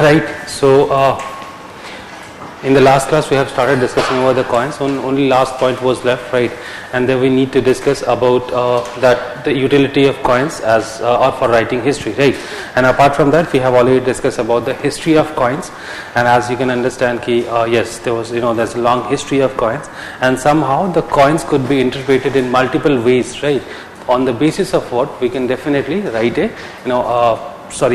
Right. So in the last class we have started discussing about the coins. Only last point was left, right? And then we need to discuss about that the utility of coins as or for writing history, right? And apart from that, we have already discussed about the history of coins. And as you can understand, yes, there was there's a long history of coins, and somehow the coins could be interpreted in multiple ways, right? On the basis of what we can definitely write a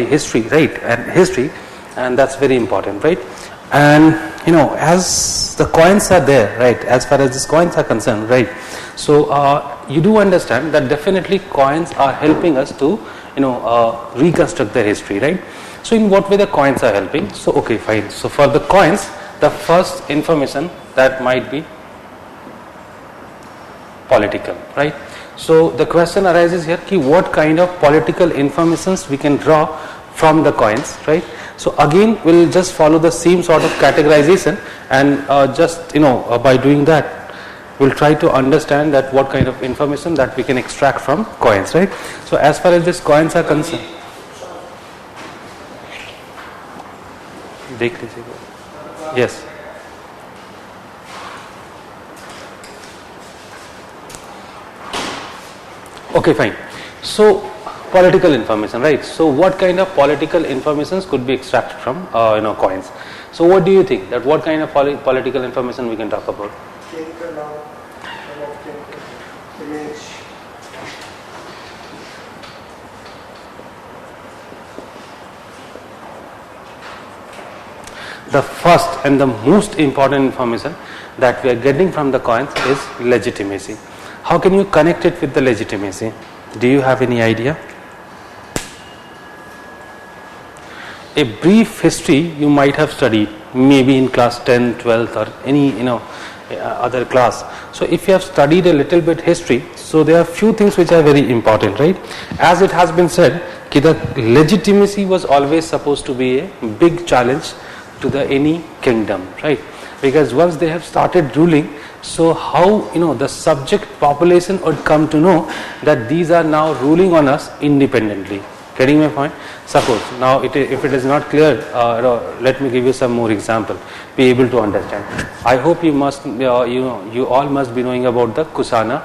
history, right? And history, and that's very important, right? And as the coins are there, right, as far as these coins are concerned, right, so you do understand that definitely coins are helping us to reconstruct the history, right? So in what way the coins are helping? So okay, fine. So for the coins, the first information that might be political, right? So the question arises here, what kind of political informations we can draw from the coins, right? So again, we'll just follow the same sort of categorization, and by doing that, we'll try to understand that what kind of information that we can extract from coins, right? So as far as these coins are concerned, yes. Okay, fine. So political information, right? So what kind of political informations could be extracted from coins? So what do you think that what kind of political information we can talk about? The first and the most important information that we are getting from the coins is legitimacy. How can you connect it with the legitimacy? Do you have any idea? A brief history you might have studied maybe in class 10, 12 or any other class. So if you have studied a little bit history, so there are few things which are very important, right? As it has been said, that legitimacy was always supposed to be a big challenge to any kingdom, right? Because once they have started ruling, so how the subject population would come to know that these are now ruling on us independently. Getting my point? Suppose now if it is not clear, let me give you some more example. Be able to understand. I hope you must you all must be knowing about the Kusana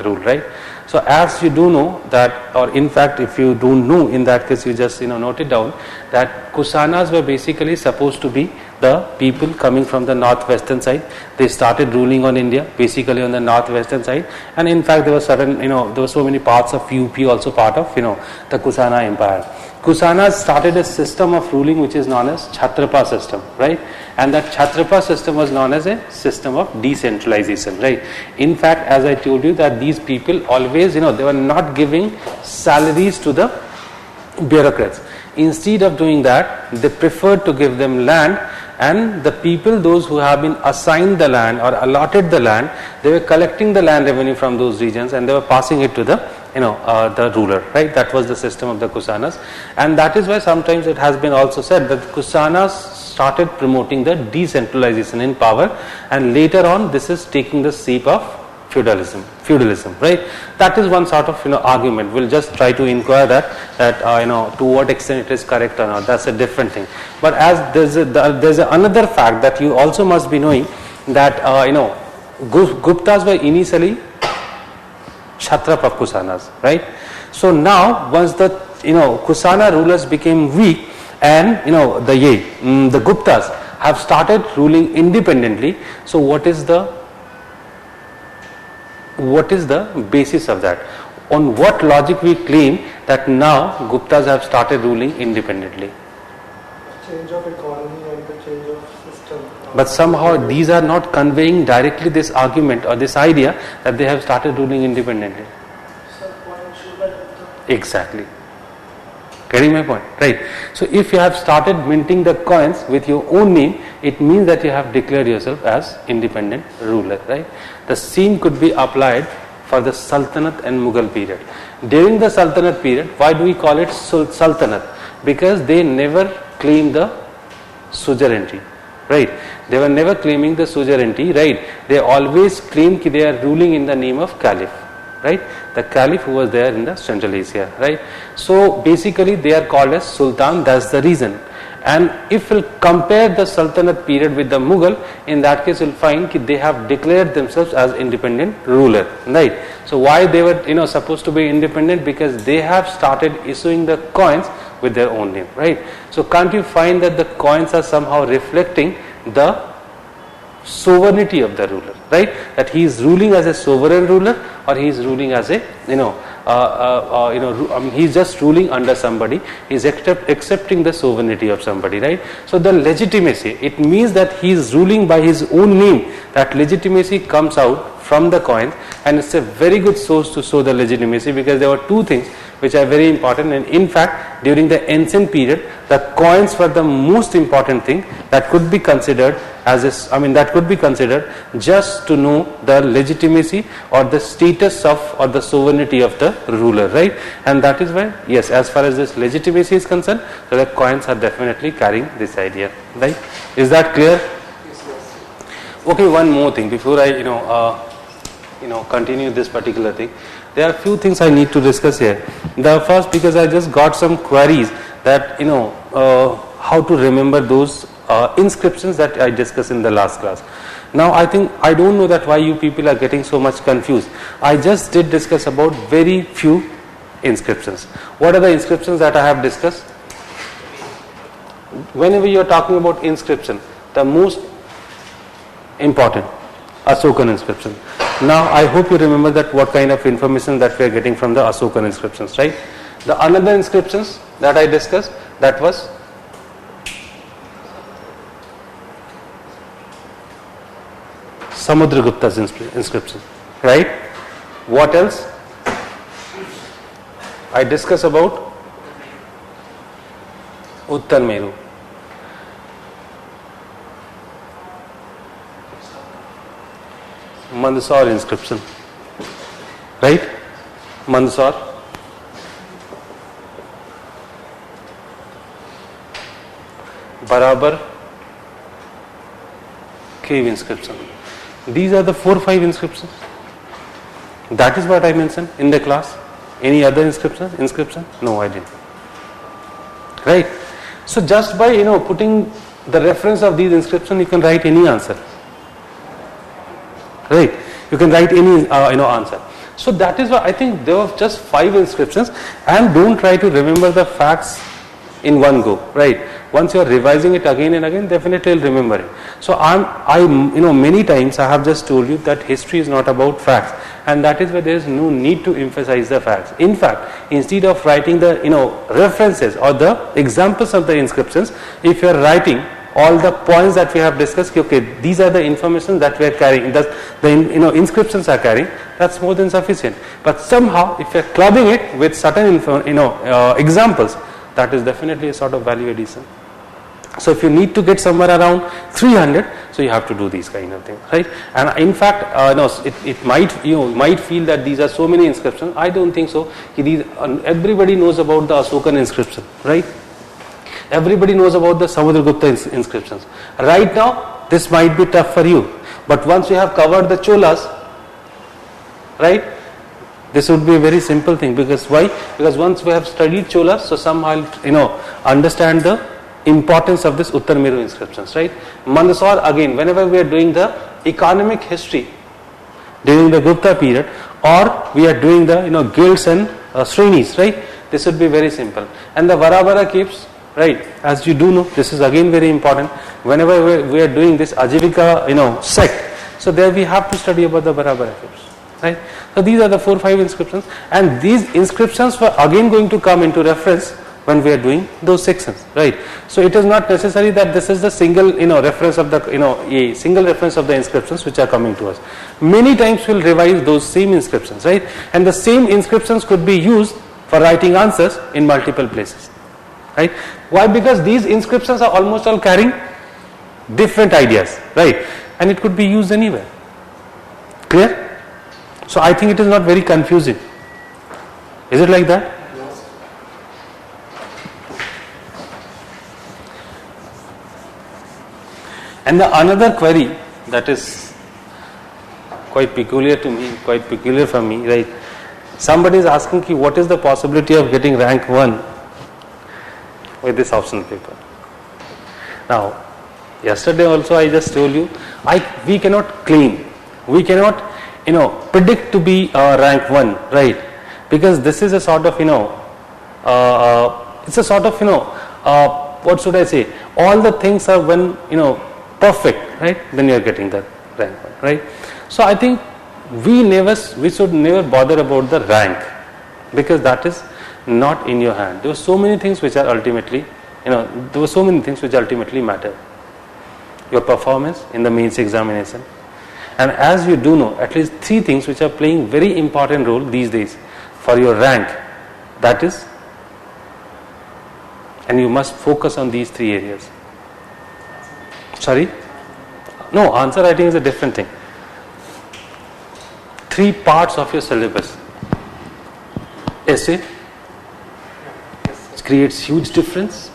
rule, right? So as you do know that, or in fact if you don't know, in that case you just note it down, that Kusanas were basically supposed to be the people coming from the northwestern side. They started ruling on India basically on the northwestern side, and in fact there were certain there were so many parts of UP also part of the Kusana empire. Kusanas started a system of ruling which is known as Chhatrapa system, right? And that Chhatrapa system was known as a system of decentralization, right? In fact, as I told you that these people always they were not giving salaries to the bureaucrats. Instead of doing that, they preferred to give them land, and the people, those who have been assigned the land or allotted the land, they were collecting the land revenue from those regions and they were passing it to the the ruler, right? That was the system of the Kusanas, and that is why sometimes it has been also said that Kusanas started promoting the decentralization in power, and later on this is taking the shape of feudalism, right? That is one sort of argument. We'll just try to inquire that to what extent it is correct or not. That's a different thing. But as there's another fact that you also must be knowing, that Guptas were initially Kshatrapa Kusanas, right? So now once the Kusana rulers became weak, and the Guptas have started ruling independently. So what is the basis of that? On what logic we claim that now Guptas have started ruling independently? Change of economy and the change of system. But somehow these are not conveying directly this argument or this idea that they have started ruling independently. Exactly. Getting my point, right? So if you have started minting the coins with your own name, it means that you have declared yourself as independent ruler, right? The same could be applied for the Sultanate and Mughal period. During the Sultanate period, why do we call it Sultanate? Because they never claimed the suzerainty, right? They were never claiming the suzerainty, right? They always claimed that they are ruling in the name of Caliph, right? The Caliph who was there in the Central Asia, right? So basically they are called as Sultan, that's the reason. And if we'll compare the Sultanate period with the Mughal, in that case we'll find that they have declared themselves as independent ruler, right? So why they were supposed to be independent? Because they have started issuing the coins with their own name, right? So can't you find that the coins are somehow reflecting the sovereignty of the ruler, right? That he is ruling as a sovereign ruler, or he is ruling as a he's just ruling under somebody. He's accepting the sovereignty of somebody, right? So the legitimacy, it means that he is ruling by his own name. That legitimacy comes out from the coins, and it's a very good source to show the legitimacy, because there were two things which are very important. And in fact, during the ancient period, the coins were the most important thing that could be considered that could be considered just to know the legitimacy or the status of or the sovereignty of the ruler, right? And that is why, yes, as far as this legitimacy is concerned, the coins are definitely carrying this idea, right? Is that clear? Yes, yes. Okay, one more thing before I continue this particular thing. There are few things I need to discuss here. The first, because I just got some queries that how to remember those inscriptions that I discussed in the last class. Now I don't know that why you people are getting so much confused. I just did discuss about very few inscriptions. What are the inscriptions that I have discussed? Whenever you are talking about inscription, the most important Ashokan inscription. Now I hope you remember that what kind of information that we are getting from the Ashokan inscriptions, right? The another inscriptions that I discussed, that was Samudragupta's inscription, right? What else? I discussed about Uttar Meru. Mandsaur inscription, right? Mandsaur. Barabar cave inscription. These are the 4-5 inscriptions. That is what I mentioned in the class. Any other inscription? No, I didn't. Right? So just by putting the reference of these inscriptions, you can write any answer. Right? You can write any answer. So that is why I think there were just 5 inscriptions, and don't try to remember the facts in one go, right? Once you are revising it again and again, definitely you'll remember it. So many times I have just told you that history is not about facts, and that is why there is no need to emphasize the facts. In fact, instead of writing the references or the examples of the inscriptions, if you are writing all the points that we have discussed, okay, these are the information that we are carrying, that the inscriptions are carrying, that's more than sufficient. But somehow, if you are clubbing it with certain examples, that is definitely a sort of value addition. So if you need to get somewhere around 300, so you have to do these kind of things, right? And in fact, it might, you might feel that these are so many inscriptions. I don't think so. Everybody knows about the Ashokan inscription, right? Everybody knows about the Samudragupta inscriptions. Right now, this might be tough for you, but once you have covered the Cholas, right? This would be a very simple thing. Because why? Because once we have studied Cholas, so somehow understand the importance of this Uttar Meru inscriptions, right? Mandsaur, again, whenever we are doing the economic history during the Gupta period, or we are doing the guilds and Srenis, right? This would be very simple. And the Varabara caves, right? As you do know, this is again very important. Whenever we are doing this Ajivika, sect, so there we have to study about the Varabara caves, right? So these are the 4-5 inscriptions, and these inscriptions were again going to come into reference when we are doing those sections, right? So it is not necessary that this is the single reference of the a single reference of the inscriptions which are coming to us. Many times we will revise those same inscriptions, right? And the same inscriptions could be used for writing answers in multiple places, right? Why? Because these inscriptions are almost all carrying different ideas, right? And it could be used anywhere. Clear? So I think it is not very confusing. Is it like that? Yes. And the another query that is quite peculiar to me, quite peculiar for me, right? Somebody is asking what is the possibility of getting rank 1 with this optional paper? Now, yesterday also I just told you, we cannot claim, we cannot, predict to be rank 1, right? Because this is a sort of, it's a sort of, what should I say? All the things are when, perfect, right? Then you are getting that rank 1, right? So I think we should never bother about the rank, because that is not in your hand. There were so many things which are ultimately, matter. Your performance in the mains examination, and as you do know, at least 3 things which are playing very important role these days for your rank. That is, and you must focus on these 3 areas. Sorry? No, answer writing is a different thing. 3 parts of your syllabus. Essay creates huge difference,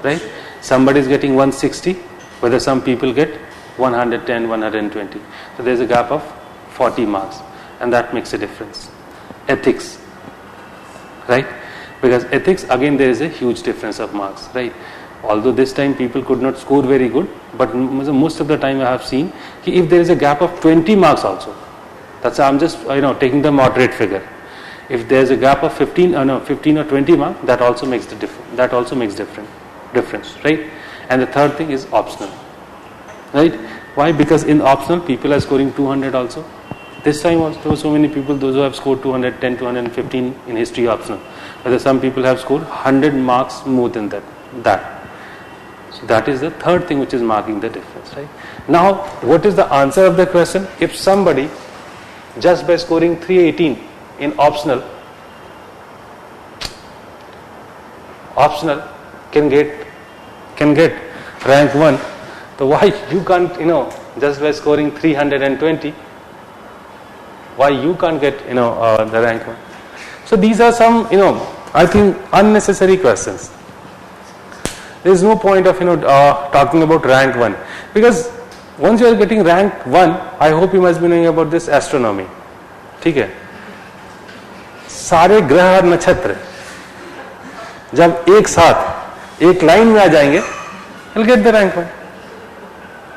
right? Somebody is getting 160, whether some people get 110, 120. So there is a gap of 40 marks, and that makes a difference. Ethics, right? Because ethics, again, there is a huge difference of marks, right? Although this time people could not score very good, but most of the time I have seen if there is a gap of 20 marks also, that's I'm just taking the moderate figure. If there is a gap of 15 or 20 marks, that also makes the difference. That also makes difference, right? And the third thing is optional, right? Why? Because in optional people are scoring 200 also. This time also there were so many people, those who have scored 210, 215 in history optional. Whether some people have scored 100 marks more than that. So that is the third thing which is marking the difference, right? Now, what is the answer of the question? If somebody just by scoring 318 in optional can get rank 1, so why you can't, just by scoring 320, why you can't get, the rank 1? So these are some, I think unnecessary questions. There is no point of, talking about rank 1, because once you are getting rank 1, I hope you must be knowing about this astronomy. ठीक है? सारे ग्रह और नक्षत्र जब एक साथ एक लाइन में आ जाएंगे, you'll get the rank 1.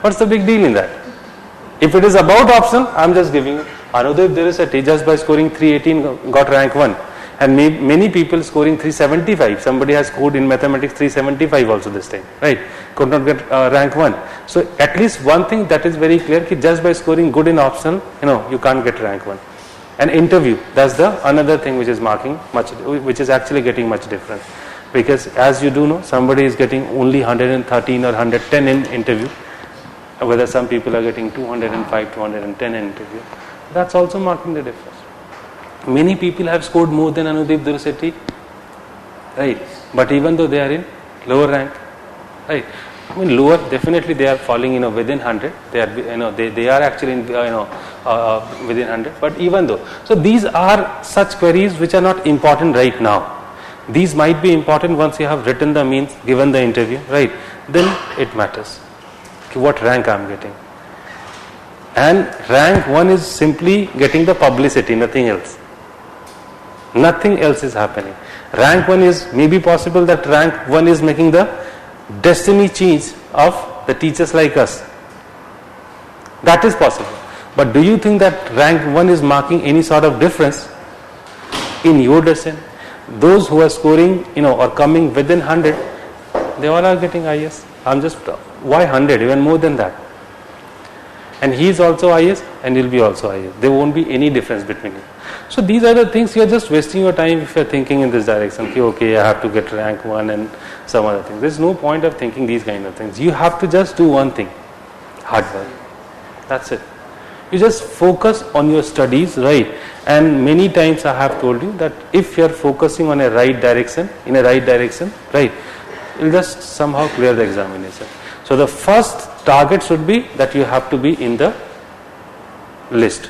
What's the big deal in that? If it is about optional, I'm just giving you. Anudev Dirasati just by scoring 318 got rank 1, and many people scoring 375. Somebody has scored in mathematics 375 also this time, right? Could not get rank 1. So at least one thing that is very clear, that just by scoring good in optional, you can't get rank 1. An interview, that's the another thing which is which is actually getting much difference, because as you do know, somebody is getting only 113 or 110 in interview, whether some people are getting 205, 210 in interview. That's also marking the difference. Many people have scored more than Anudev Dirasati, right? But even though they are in lower rank, right? I mean, lower, definitely they are falling, within 100. They are, they are actually in, within 100. But even though, so these are such queries which are not important right now. These might be important once you have written the means, given the interview, right? Then it matters. What rank I am getting? And rank 1 is simply getting the publicity, nothing else. Nothing else is happening. Rank 1 is maybe possible that rank 1 is making the destiny change of the teachers like us. That is possible. But do you think that rank 1 is marking any sort of difference in your destiny? Those who are scoring, or coming within 100, they all are getting IS. I'm just, why 100? Even more than that. And he is also IS and you'll be also IS. There won't be any difference between you. So these are the things, you are just wasting your time if you are thinking in this direction. Okay, I have to get rank 1 and some other things. There's no point of thinking these kind of things. You have to just do one thing. Hard work. That's it. You just focus on your studies, right? And many times I have told you that if you are focusing on a right direction, right, you'll just somehow clear the examination. So the first target should be that you have to be in the list.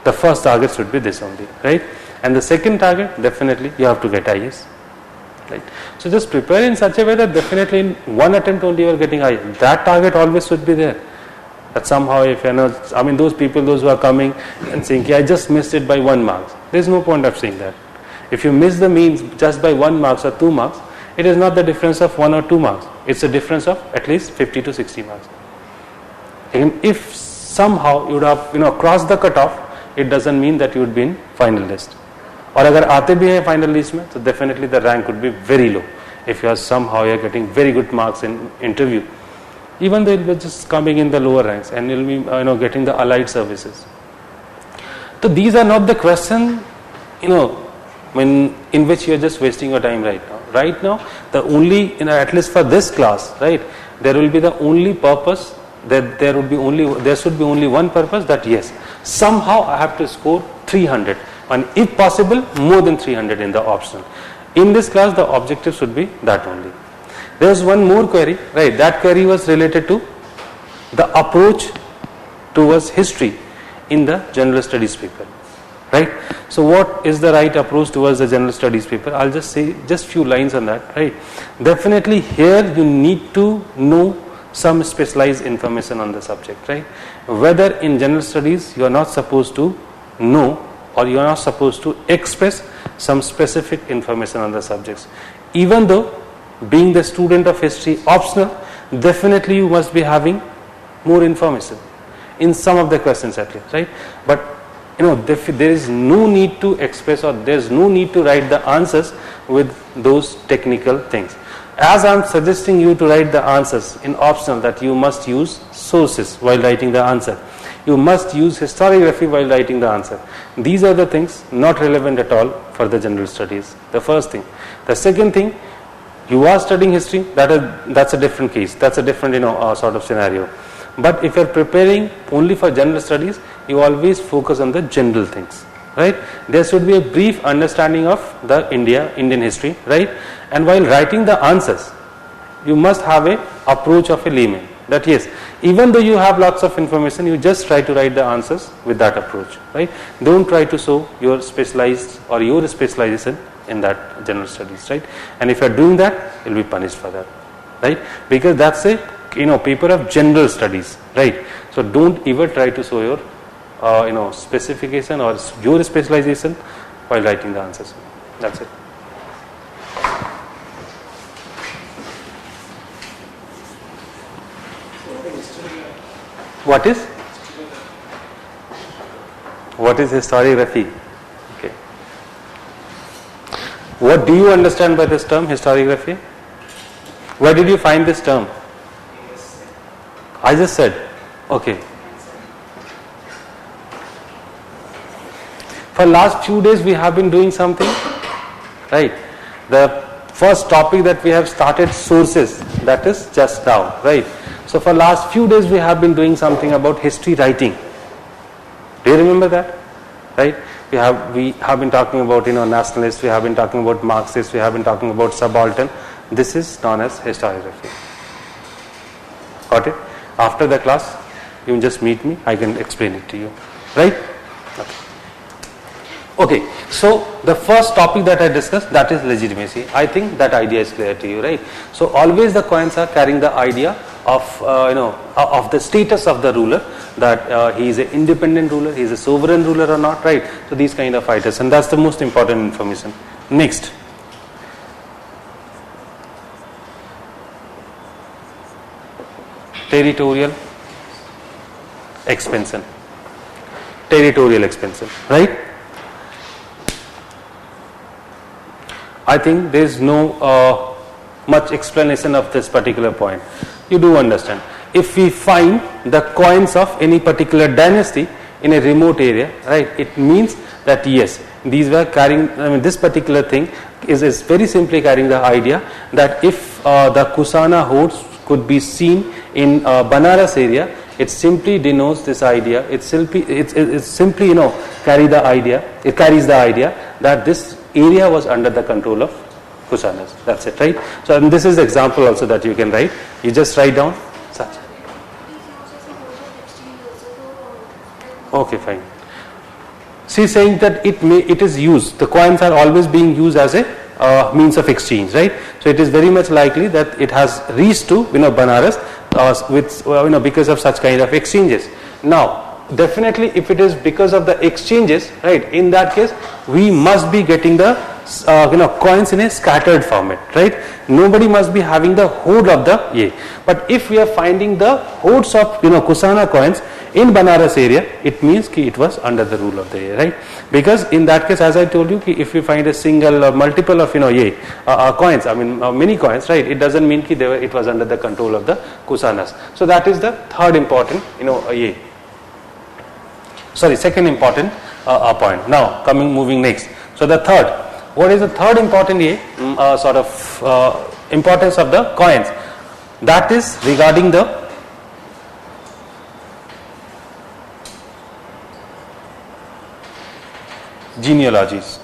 The first target should be this only, right? And the second target, definitely you have to get IS, right? So just prepare in such a way that definitely in one attempt only you are getting IS. That target always should be there. That somehow, if those people, those who are coming and saying, I just missed it by 1 mark. There is no point of saying that. If you miss the means just by 1 mark or 2 marks, it is not the difference of 1 or 2 marks, it's a difference of at least 50 to 60 marks. And if somehow you would have crossed the cutoff, it doesn't mean that you would be in final list. और अगर आते भी हैं final list में, so definitely the rank would be very low. If you are somehow you are getting very good marks in interview, even though you will be just coming in the lower ranks and you will be getting the allied services. So these are not the question in which you are just wasting your time right now. Right now, the only at least for this class, right, there will be the only purpose that there should be only one purpose, that yes, somehow I have to score 300 and if possible more than 300 in the optional. In this class the objective should be that only. There was one more query, right, that query was related to the approach towards history in the general studies paper, right. So what is the right approach towards the general studies paper? I'll just say just few lines on that, right. Definitely here you need to know some specialized information on the subject, right. Whether in general studies you are not supposed to know or you are not supposed to express some specific information on the subjects. Even though being the student of history optional, definitely you must be having more information in some of the questions at least, right. But there is no need to express or there is no need to write the answers with those technical things. As I am suggesting you to write the answers in optional, that you must use sources while writing the answer. You must use historiography while writing the answer. These are the things not relevant at all for the general studies. The first thing. The second thing, you are studying history, that's a different case. That's a different sort of scenario. But if you are preparing only for general studies, you always focus on the general things, right. There should be a brief understanding of the Indian history, right. And while writing the answers, you must have a approach of a layman, that yes, even though you have lots of information, you just try to write the answers with that approach, right. Don't try to show your specialized or your specialization in that general studies, right. And if you are doing that, you will be punished for that, right, because that's a paper of general studies, right. So don't ever try to show your specification or your specialization while writing the answers. That's it. What is historiography? Okay. What do you understand by this term, historiography? Where did you find this term? I just said. Okay. For last few days we have been doing something, right. The first topic that we have started, sources, that is just now, right. So for last few days we have been doing something about history writing. Do you remember that? Right? We have been talking about nationalists, we have been talking about Marxists, we have been talking about subaltern. This is known as historiography. Got it? After the class, you can just meet me, I can explain it to you. Right? Okay, so the first topic that I discussed, that is legitimacy. I think that idea is clear to you, right? So always the coins are carrying the idea of of the status of the ruler, that he is an independent ruler, he is a sovereign ruler or not, right? So these kind of items, and that's the most important information. Next, territorial expansion. Territorial expansion, right? I think there is no much explanation of this particular point. You do understand. If we find the coins of any particular dynasty in a remote area, right, it means that yes, these were carrying, this particular thing is very simply carrying the idea that if the Kusana hordes could be seen in Banaras area, it simply denotes this idea. It simply carries the idea that this area was under the control of Kusanas. That's it, right? So and this is the example also that you can write. You just write down such. Okay, fine. She's saying that it is used. The coins are always being used as a means of exchange, right? So it is very much likely that it has reached to Banaras with because of such kind of exchanges. Now, definitely, if it is because of the exchanges, right? In that case, we must be getting the coins in a scattered format, right? Nobody must be having the hoard of the ye. But if we are finding the hoards of Kusana coins in Banaras area, it means ki it was under the rule of the ye, right? Because in that case, as I told you, ki if we find a single or multiple of ye coins, I mean many coins, right? It doesn't mean ki it was under the control of the Kusanas. So that is the third important ye. Sorry, second important point. Now moving next. So the third, what is the third important importance of the coins? That is regarding the genealogies.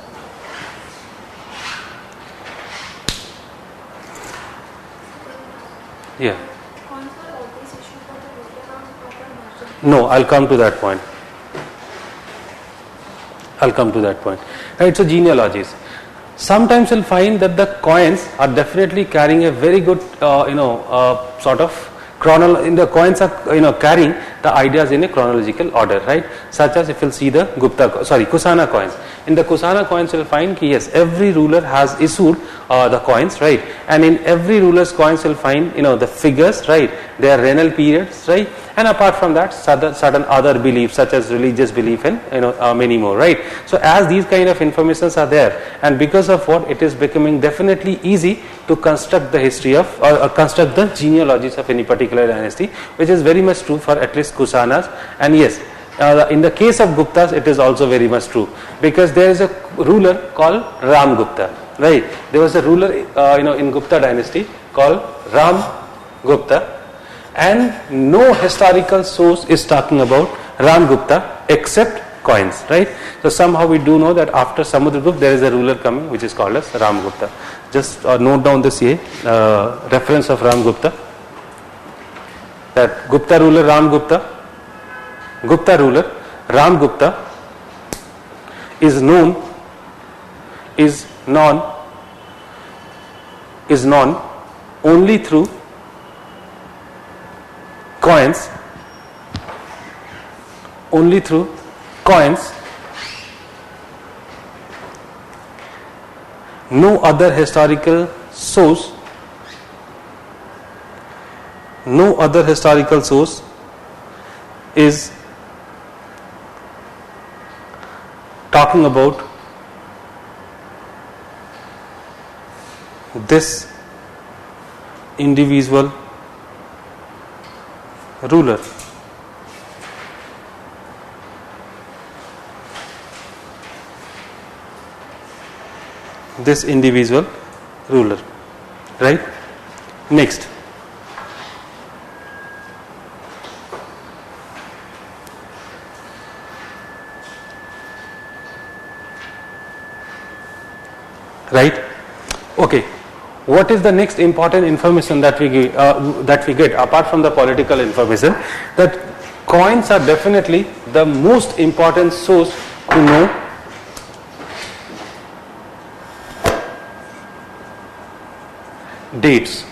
Yeah. No, I'll come to that point. Right, so genealogies. Sometimes you'll find that the coins are definitely carrying a very good, the coins are, carrying the ideas in a chronological order, right? Such as if you'll see the Kusana coins. In the Kusana coins, you'll find that yes, every ruler has issued the coins, right? And in every ruler's coins, you'll find, the figures, right? Their regnal periods, right? And apart from that, certain other beliefs such as religious belief and many more, right? So as these kind of informations are there, and because of what, it is becoming definitely easy to construct the history of or construct the genealogies of any particular dynasty, which is very much true for at least Kusanas. And yes, in the case of Guptas, it is also very much true, because there is a ruler called Ram Gupta, right? There was a ruler in Gupta dynasty called Ram Gupta, and no historical source is talking about Ram Gupta except coins, right? So somehow we do know that after Samudragupta there is a ruler coming which is called as Ram Gupta. Just note down this reference of Ram Gupta, that Gupta ruler Ram Gupta is known only through coins, no other historical source is talking about this individual ruler. Right? Next, right? Okay, what is the next important information that we get apart from the political information? That coins are definitely the most important source to know dates.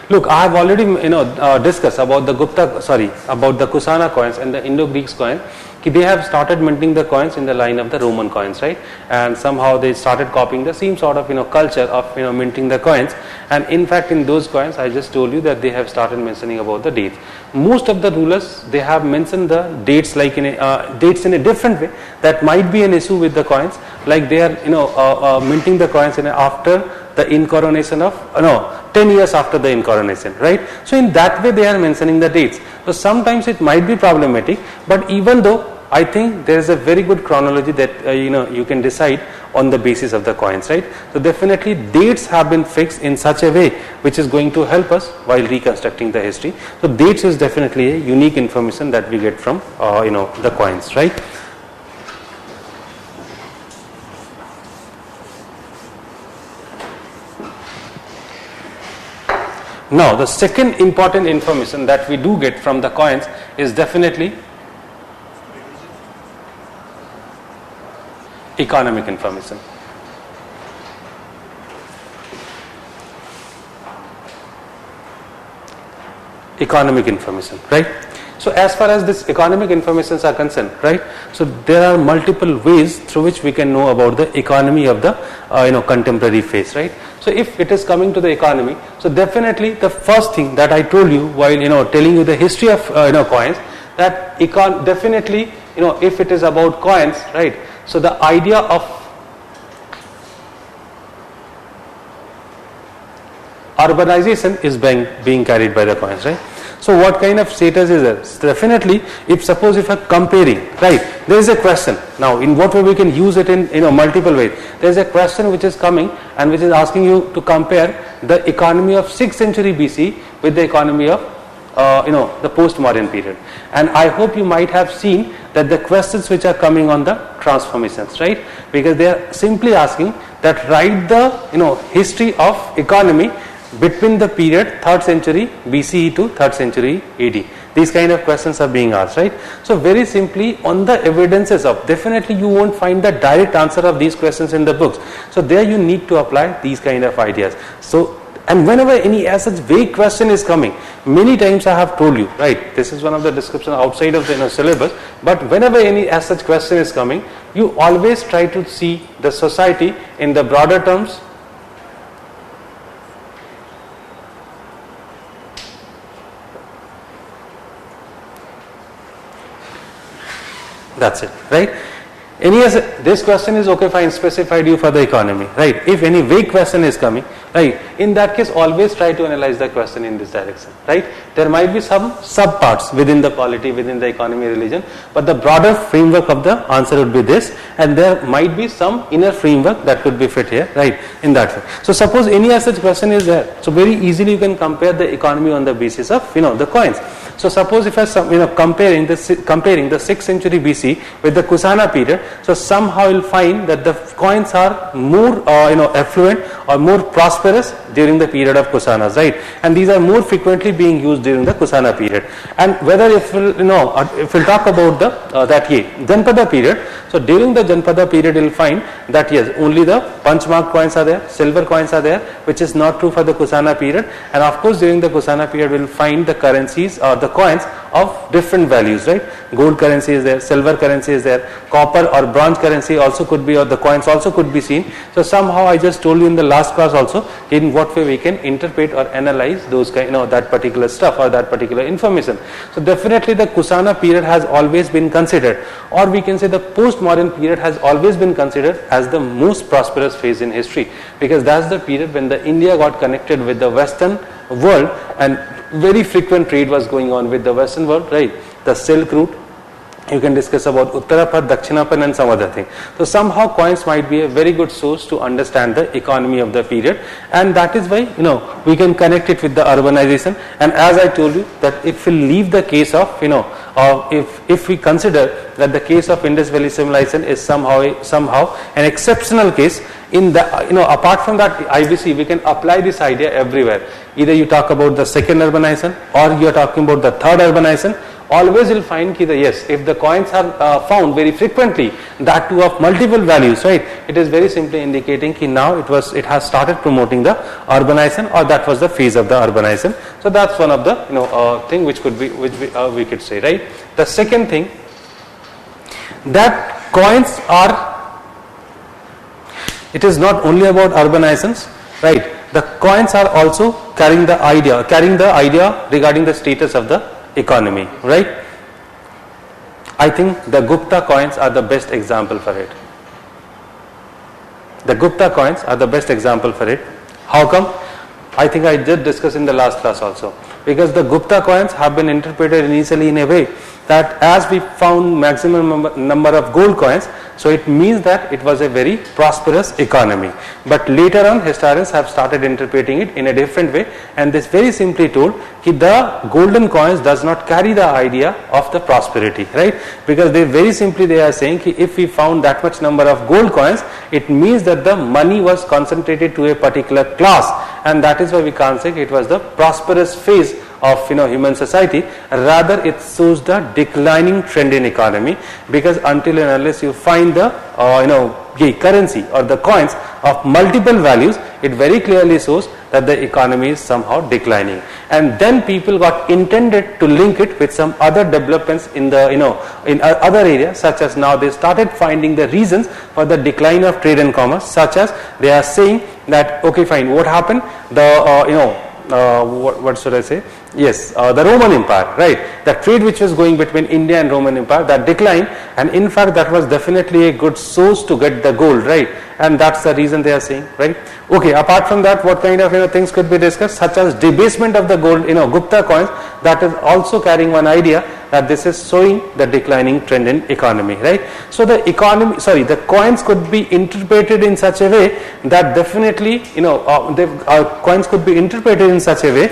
Look, I have already discussed about the Kusana coins and the Indo-Greek coins. They have started minting the coins in the line of the Roman coins, right? And somehow they started copying the same sort of culture of minting the coins. And in fact, in those coins, I just told you that they have started mentioning about the dates. Most of the rulers, they have mentioned the dates like dates in a different way. That might be an issue with the coins, like they are minting the coins after the incoronation of 10 years after the incoronation, right? So in that way they are mentioning the dates. So sometimes it might be problematic, but even though I think there is a very good chronology that you can decide on the basis of the coins, right? So definitely dates have been fixed in such a way which is going to help us while reconstructing the history. So dates is definitely a unique information that we get from the coins, right? Now the second important information that we do get from the coins is definitely economic information. economic information, right? So as far as this economic informations are concerned, right? So there are multiple ways through which we can know about the economy of the contemporary phase, right? So if it is coming to the economy, so definitely the first thing that I told you while telling you the history of coins, that definitely if it is about coins, right? So the idea of urbanization is being carried by the coins, right? So what kind of status is there? So definitely, if I'm comparing, right, there is a question. Now, in what way we can use it in multiple ways. There is a question which is coming and which is asking you to compare the economy of 6th century BC with the economy of the post-modern period. And I hope you might have seen that the questions which are coming on the transformations, right? Because they are simply asking that write the history of economy between the period 3rd century BCE to 3rd century AD. These kind of questions are being asked, right? So very simply on the evidences of, definitely you won't find the direct answer of these questions in the books. So there you need to apply these kind of ideas. So, and whenever any as such vague question is coming, many times I have told you, right, this is one of the description outside of the syllabus, but whenever any as such question is coming, you always try to see the society in the broader terms. That's it, right? This question is okay, fine, specified you for the economy, right? If any vague question is coming, right, in that case always try to analyze the question in this direction, right? There might be some subparts within the polity, within the economy, religion, but the broader framework of the answer would be this, and there might be some inner framework that could be fit here, right, in that way. So suppose any such question is there, so very easily you can compare the economy on the basis of the coins. So suppose if I comparing the 6th century BC with the Kusana period, so somehow you'll find that the coins are more affluent or more prosperous during the period of Kusanas, right? And these are more frequently being used during the Kusana period. And whether if we'll talk about the Janpada period, so during the Janpada period you'll find that yes, only the punchmark coins are there, silver coins are there, which is not true for the Kusana period. And of course during the Kusana period we'll find the currencies or the coins of different values, right? Gold currency is there, silver currency is there, copper or bronze currency also could be, or the coins also could be seen. So somehow I just told you in the last class also in what way we can interpret or analyze those that particular stuff or that particular information. So definitely the Kusana period has always been considered, or we can say the postmodern period has always been considered as the most prosperous phase in history, because that's the period when the India got connected with the Western world and very frequent trade was going on with the Western world, right? The Silk Route, you can discuss about Uttarapad, Dakshinapan and some other thing. So somehow coins might be a very good source to understand the economy of the period, and that is why we can connect it with the urbanization. And as I told you that if we leave the case of if we consider that the case of Indus Valley civilization is somehow an exceptional case, in the apart from that IBC we can apply this idea everywhere. Either you talk about the second urbanization or you are talking about the third urbanization, always you'll find that yes, if the coins are found very frequently, that too of multiple values, right, it is very simply indicating that now it has started promoting the urbanization, or that was the phase of the urbanization. So that's one of the thing which could be we could say, right? The second thing, that coins are, it is not only about urbanizations, right? The coins are also carrying the idea regarding the status of the economy, right? I think the Gupta coins are the best example for it. The Gupta coins are the best example for it. How come? I think I did discuss in the last class also. Because the Gupta coins have been interpreted initially in a way that as we found maximum number of gold coins, so it means that it was a very prosperous economy. But later on historians have started interpreting it in a different way, and this very simply told that the golden coins does not carry the idea of the prosperity, right? Because they very simply they are saying that if we found that much number of gold coins, it means that the money was concentrated to a particular class, and that is why we can't say it was the prosperous phase of human society, rather it shows the declining trend in economy, because until and unless you find the currency or the coins of multiple values, it very clearly shows that the economy is somehow declining. And then people got intended to link it with some other developments in the in other areas, such as now they started finding the reasons for the decline of trade and commerce, such as they are saying that okay fine, what happened, the what should I say, yes, the Roman Empire, right, the trade which was going between India and Roman Empire, that declined, and in fact that was definitely a good source to get the gold, right, and that's the reason they are saying, right. Okay, apart from that, what kind of things could be discussed, such as debasement of the gold, Gupta coins, that is also carrying one idea that this is showing the declining trend in economy, right. So the the coins could be interpreted in such a way that definitely coins could be interpreted in such a way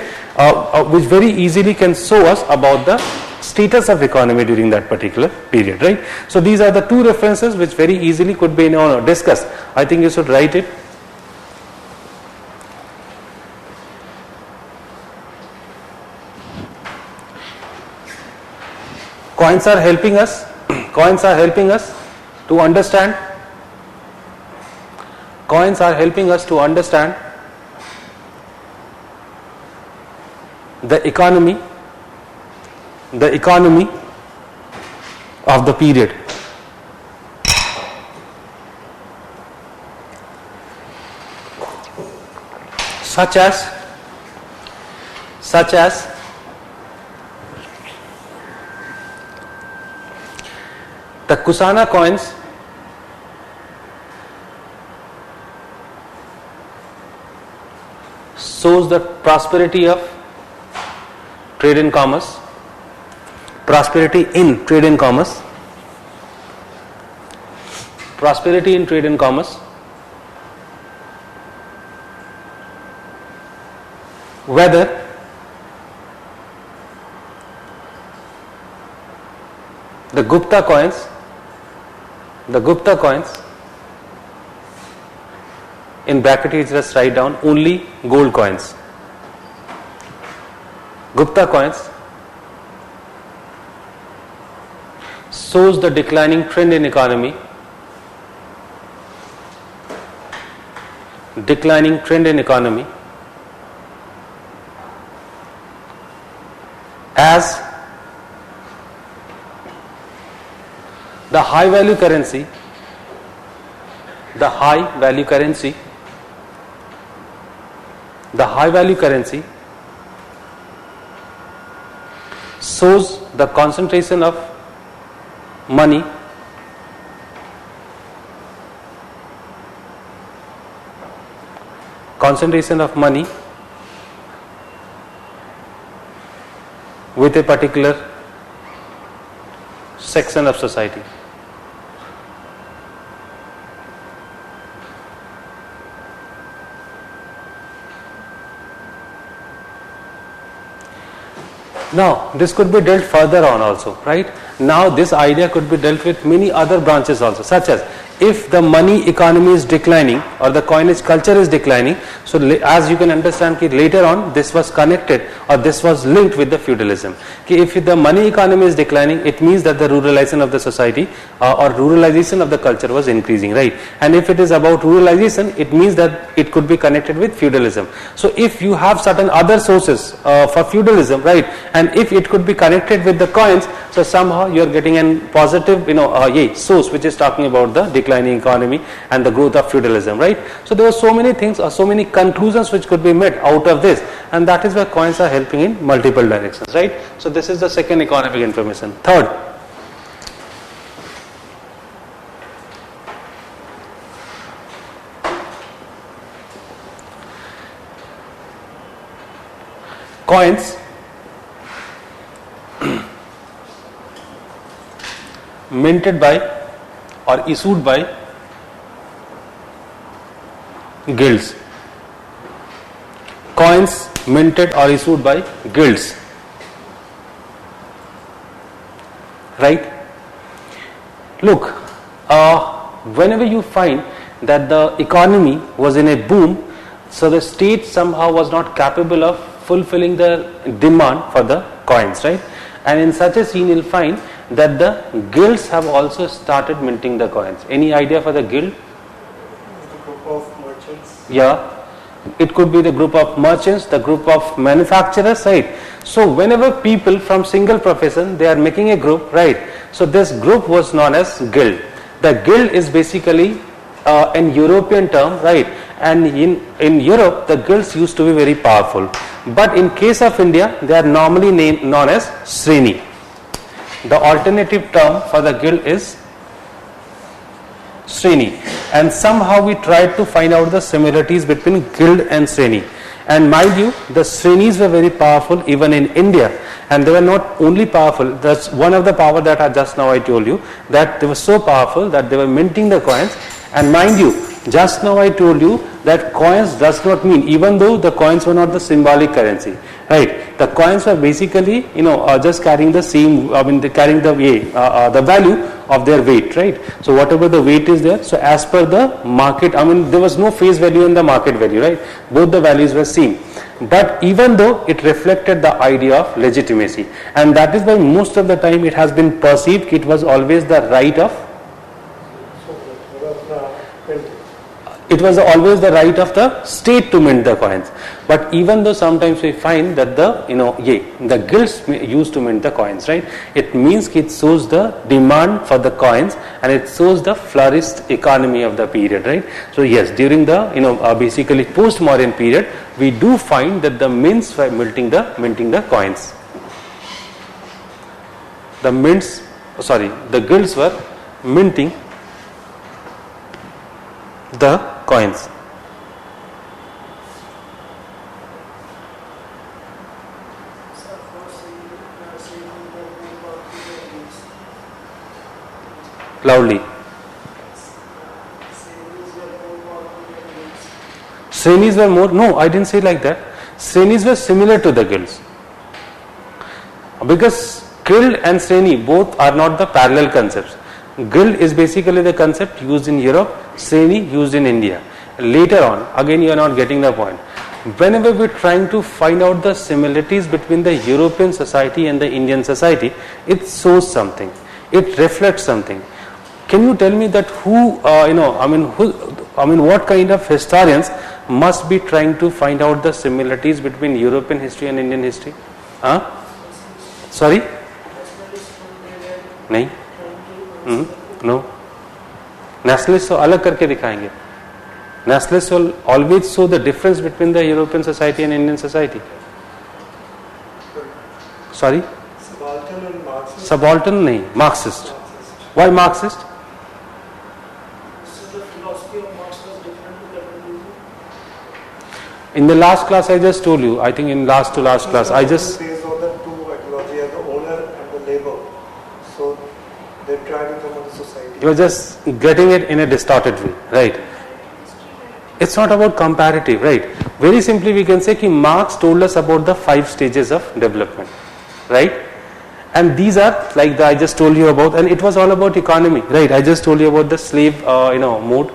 which very easily can show us about the status of economy during that particular period, right. So these are the two references which very easily could be discussed. I think you should write it. Coins are helping us to understand the economy of the period. Such as the Kusana coins shows the prosperity of trade and commerce, prosperity in trade and commerce, whether the Gupta coins in bracket you just write down only gold coins. Gupta coins shows the declining trend in economy, as the high value currency shows the concentration of money with a particular section of society. Now this could be dealt further on also, right. Now this idea could be dealt with many other branches also, such as if the money economy is declining or the coinage culture is declining, so as you can understand later on this was connected or this was linked with the feudalism. If the money economy is declining, it means that the ruralization of the society or ruralization of the culture was increasing, right, and if it is about ruralization, it means that it could be connected with feudalism. So if you have certain other sources for feudalism, right, and if it could be connected with the coins, so somehow you are getting a positive source which is talking about the declining economy and the growth of feudalism, right. So there are so many things or so many conclusions which could be made out of this, and that is where coins are helping in multiple directions, right. So this is the second economic information. Third, coins minted by or issued by guilds. Coins minted or issued by guilds, right. Look, whenever you find that the economy was in a boom, so the state somehow was not capable of fulfilling the demand for the coins, right? And in such a scene you'll find that the guilds have also started minting the coins. Any idea for the guild? The group of merchants. Yeah, it could be the group of merchants, the group of manufacturers, right? So whenever people from single profession, they are making a group, right? So this group was known as guild. The guild is basically an European term, right? And in Europe, the guilds used to be very powerful. But in case of India, they are normally known as Sreni. The alternative term for the guild is Sreni, and somehow we tried to find out the similarities between guild and Sreni. And mind you, the Srenis were very powerful even in India, and they were not only powerful. That's one of the power that just now I told you, that they were so powerful that they were minting the coins. And mind you, just now I told you that coins does not mean, even though the coins were not the symbolic currency, right? The coins were basically, just carrying the same, they're carrying the value of their weight, right? So whatever the weight is there, so as per the market, there was no face value and the market value, right? Both the values were same. But even though it reflected the idea of legitimacy, and that is why most of the time it has been perceived it was always the right of it was always the right of the state to mint the coins. But even though sometimes we find that the guilds used to mint the coins, right? It means it shows the demand for the coins, and it shows the flourished economy of the period, right? So yes, during the basically post-modern period, we do find that the mints were minting the coins. The guilds were minting the coins. Loudly. Srenis were more, no, I didn't say like that. Srenis were similar to the guilds. Because guild and Sreni both are not the parallel concepts. Guild is basically the concept used in Europe, Sreni used in India. Later on, again you are not getting the point. Whenever we are trying to find out the similarities between the European society and the Indian society, it shows something. It reflects something. Can you tell me that what kind of historians must be trying to find out the similarities between European history and Indian history? Sorry? नहीं? No. Nationalists अलग करके दिखाएंगे. Nationalists will always show the difference between the European society and Indian society. Sorry? Subaltern and Marxist. Subaltern नहीं, Marxist. Why Marxist? So the philosophy of Marx was different to that of Lenin. In the last class I just told you, I think in last to last class, I just... Based on the two ideology, the owner and the labor. So they try to come on the society. You are just getting it in a distorted way, right? It's not about comparative, right? Very simply we can say that Marx told us about the 5 stages of development, right? And these are like I just told you about, and it was all about economy, right? I just told you about the slave mode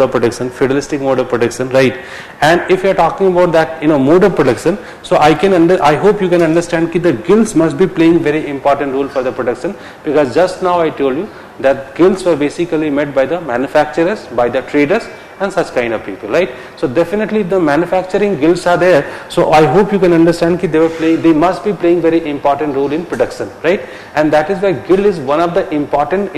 of production, feudalistic mode of production, right? And if you are talking about that mode of production, so I hope you can understand that the guilds must be playing very important role for the production, because just now I told you that guilds were basically made by the manufacturers, by the traders and such kind of people, right? So definitely the manufacturing guilds are there. So I hope you can understand that they must be playing very important role in production, right? And that is why guild is one of the important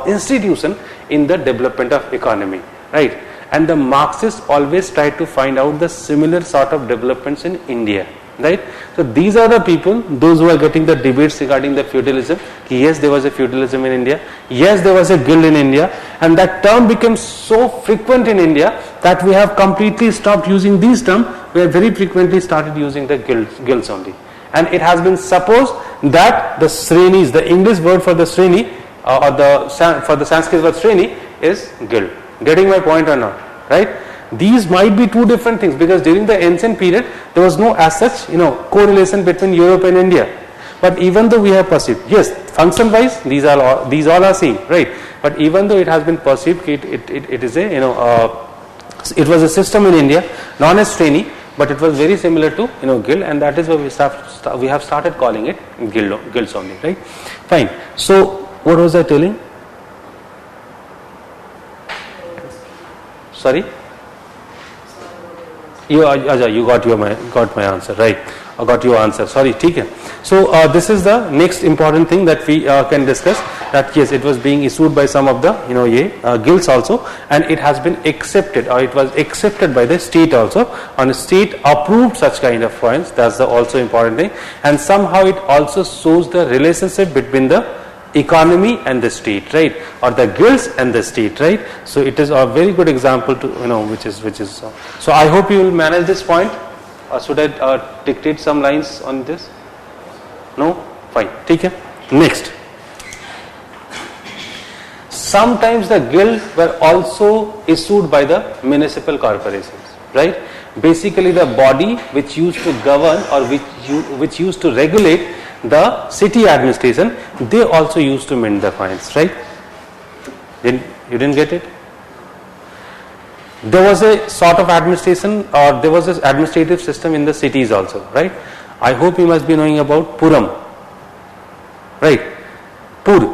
institution in the development of economy, right? And the Marxists always try to find out the similar sort of developments in India, right? So these are the people, those who are getting the debates regarding the feudalism. Yes, there was a feudalism in India. Yes, there was a guild in India, and that term became so frequent in India that we have completely stopped using these terms. We have very frequently started using the guilds only. And it has been supposed that the Srenis, the English word for the Sreni, for the Sanskrit word Sreni is guild. Getting my point or not, right? These might be two different things, because during the ancient period there was no as such correlation between Europe and India. But even though we have perceived, yes, function wise these all are same, right? But even though it has been perceived it is a it was a system in India known as Sreni, but it was very similar to guild, and that is why we have started calling it guilds only, right? Fine. So what was I telling? Sorry. You got my answer, right? I got your answer. Sorry, okay. So this is the next important thing that we can discuss. That yes, it was being issued by some of the guilds also, and it has been accepted, or it was accepted by the state also, and the state approved such kind of coins. That's the also important thing, and somehow it also shows the relationship between the economy and the state, right, or the guilds and the state, right? So it is a very good example to which is so I hope you will manage this point. Should I dictate some lines on this? No? Fine. Okay. Next. Sometimes the guild were also issued by the municipal corporations, right? Basically the body which used to govern or which used to regulate the city administration, they also used to mint the coins, right? You didn't get it? There was a sort of administration, or there was this administrative system in the cities also, right? I hope you must be knowing about Puram, right? Pur.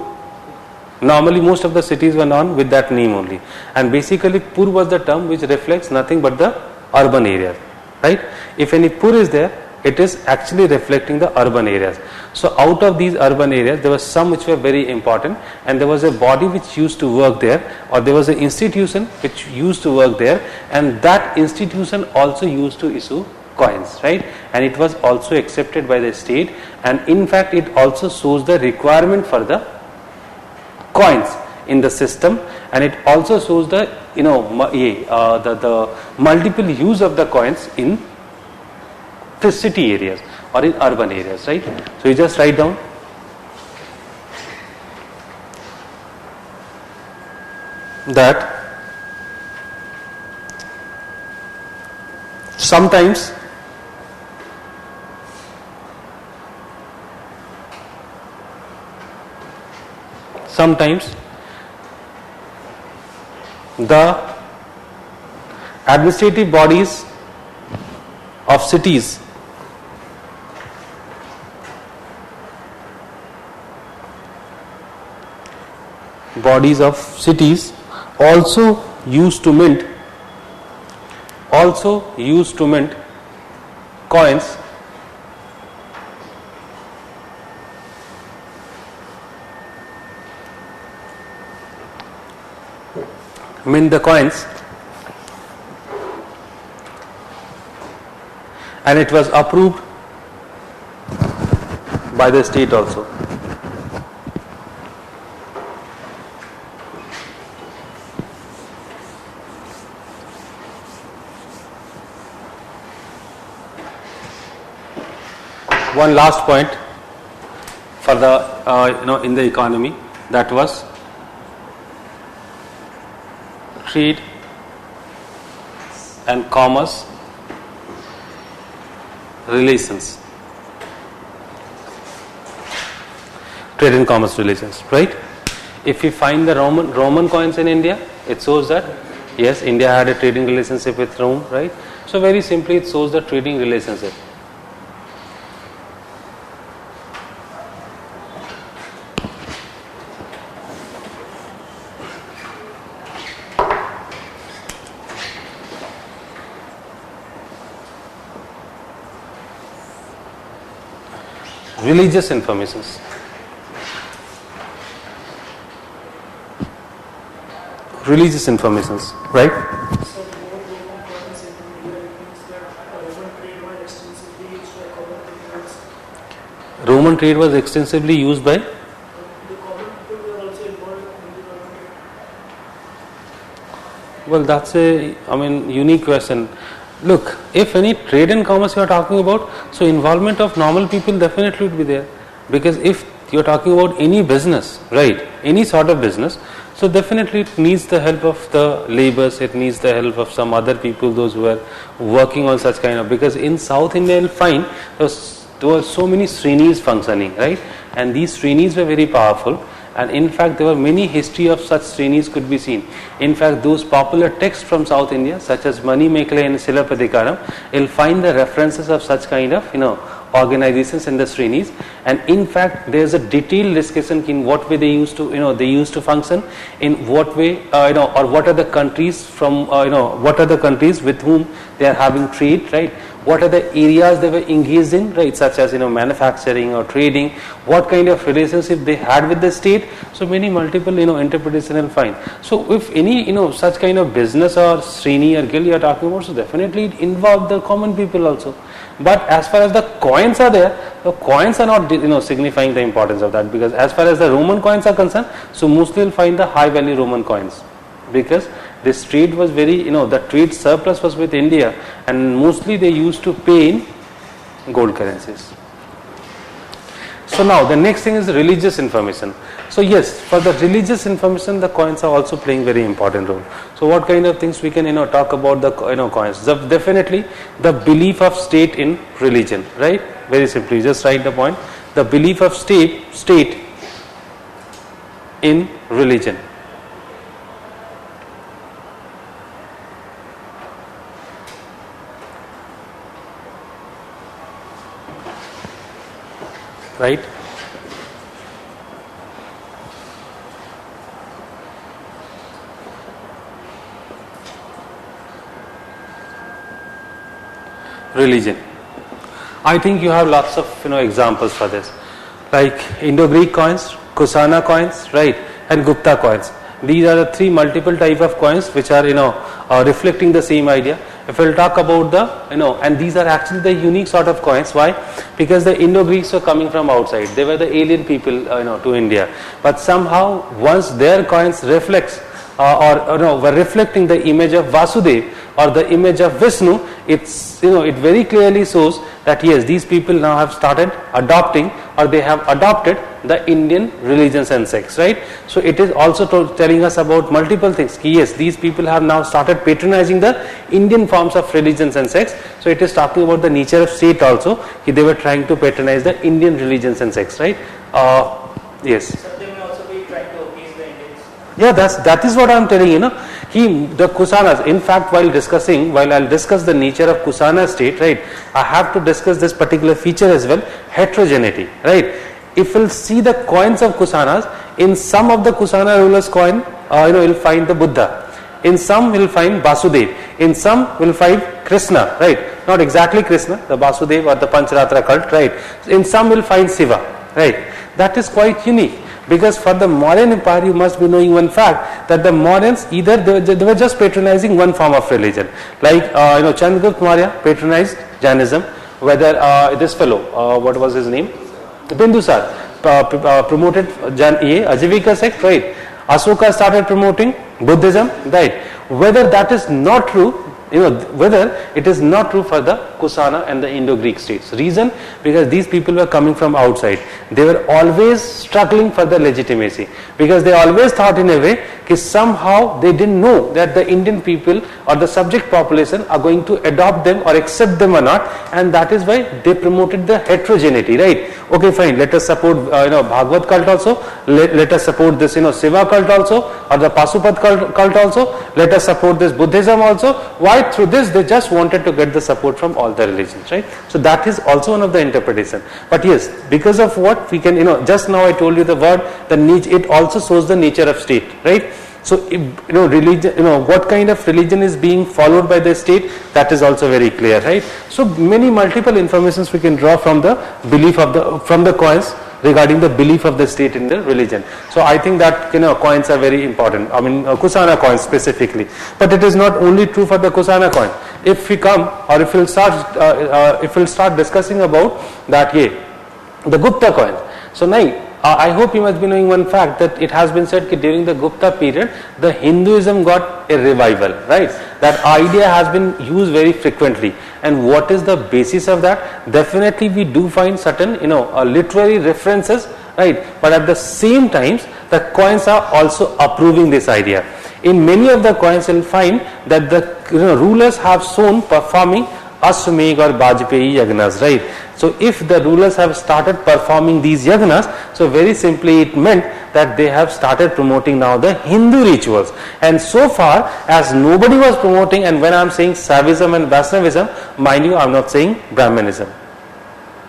Normally most of the cities were known with that name only, and basically Pur was the term which reflects nothing but the urban areas, right? If any Pur is there, it is actually reflecting the urban areas. So out of these urban areas, there were some which were very important, and there was a body which used to work there, or there was an institution which used to work there, and that institution also used to issue coins, right? And it was also accepted by the state, and in fact it also shows the requirement for the coins in the system, and it also shows the the multiple use of the coins in the city areas or in urban areas, right? So you just write down that sometimes the administrative bodies of cities also used to mint coins and it was approved by the state also. One last point for the in the economy, that was trade and commerce relations. Trade and commerce relations, right? If we find the Roman coins in India, it shows that yes, India had a trading relationship with Rome, right? So very simply it shows the trading relationship. Religious informations. Religious informations, right? So Roman coins in India, it means that Roman trade was extensively used by common people. Roman trade was extensively used by? The common people were also involved in the Roman trade. Well, that's a unique question. Look, if any trade and commerce you are talking about, so involvement of normal people definitely would be there, because if you are talking about any business, right, any sort of business, so definitely it needs the help of the laborers, it needs the help of some other people, those who are working on such kind of, because in South India you'll find there were so many srenis functioning, right, and these srenis were very powerful, and in fact there were many history of such Srenis could be seen. In fact, those popular texts from South India such as Mani Mekhala and Silapadikaram, you'll find the references of such kind of organizations in the Srenis, and in fact there is a detailed discussion in what way they used to function, in what way or what are the countries from what are the countries with whom they are having trade, right? What are the areas they were engaged in, right, such as manufacturing or trading, what kind of relationship they had with the state. So many multiple interpretation will find. So if any such kind of business or Sreni or guild you are talking about, so definitely it involves the common people also. But as far as the coins are there, the coins are not signifying the importance of that, because as far as the Roman coins are concerned, so mostly you'll find the high value Roman coins, because this trade was very, the trade surplus was with India, and mostly they used to pay in gold currencies. So now the next thing is religious information. So yes, for the religious information, the coins are also playing very important role. So what kind of things we can talk about the coins? Definitely the belief of state in religion, right? Very simply, just write the point. The belief of state in religion. Right? Religion. I think you have lots of examples for this, like Indo-Greek coins, Kusana coins, right, and Gupta coins. These are the three multiple type of coins which are reflecting the same idea. If we'll talk about the and these are actually the unique sort of coins. Why? Because the Indo-Greeks were coming from outside. They were the alien people to India. But somehow once their coins reflects were reflecting the image of Vasudev or the image of Vishnu, it's it very clearly shows that yes, these people now have started adopting, or they have adopted the Indian religions and sects, right? So it is also telling us about multiple things. Yes, these people have now started patronizing the Indian forms of religions and sects. So it is talking about the nature of state also. They were trying to patronize the Indian religions and sects, right? Yes. So they may also be trying to appease the Indians. Yeah, that is what I am telling you. The Kusanas, in fact, while I'll discuss the nature of Kusana state, right, I have to discuss this particular feature as well, heterogeneity, right. If we'll see the coins of Kusanas, in some of the Kusana rulers' coin, you'll find the Buddha. In some we'll find Vasudev. In some we'll find Krishna, right. Not exactly Krishna, the Vasudev or the Pancharatra cult, right. In some we'll find Shiva, right. That is quite unique. Because for the Mauryan Empire, you must be knowing one fact, that the Mauryans either they were just patronizing one form of religion, like Chandragupta Maurya patronized Jainism. Whether this fellow, what was his name, Bindusar, promoted Ajivika sect, right? Ashoka started promoting Buddhism, right? Whether that is not true, whether it is not true for the Kusana and the Indo-Greek states. Reason? Because these people were coming from outside. They were always struggling for the legitimacy, because they always thought in a way that somehow they didn't know that the Indian people or the subject population are going to adopt them or accept them or not, and that is why they promoted the heterogeneity, right? Okay, fine, let us support Bhagavad cult also, let us support this Shiva cult also, or the Pasupat cult also, let us support this Buddhism also. Why? Through this they just wanted to get the support from all the religions, right? So that is also one of the interpretation. But yes, because of what we can, just now I told you the word, it also shows the nature of state, right? So religion, what kind of religion is being followed by the state, that is also very clear, right? So many multiple informations we can draw from the belief of from the coins regarding the belief of the state in the religion. So I think that coins are very important. I mean Kusana coins specifically, but it is not only true for the Kusana coin. If we come, or if we'll start discussing about that, the Gupta coins. So now I hope you must be knowing one fact, that it has been said that during the Gupta period, the Hinduism got a revival, right? That idea has been used very frequently. And what is the basis of that? Definitely we do find certain, literary references, right? But at the same time, the coins are also approving this idea. In many of the coins, you'll find that the rulers have shown performing Ashwamegh or Bajpeyi yagnas, right? So if the rulers have started performing these yagnas, so very simply it meant that they have started promoting now the Hindu rituals. And so far as nobody was promoting, and when I am saying Saivism and Vaishnavism, mind you, I am not saying Brahmanism.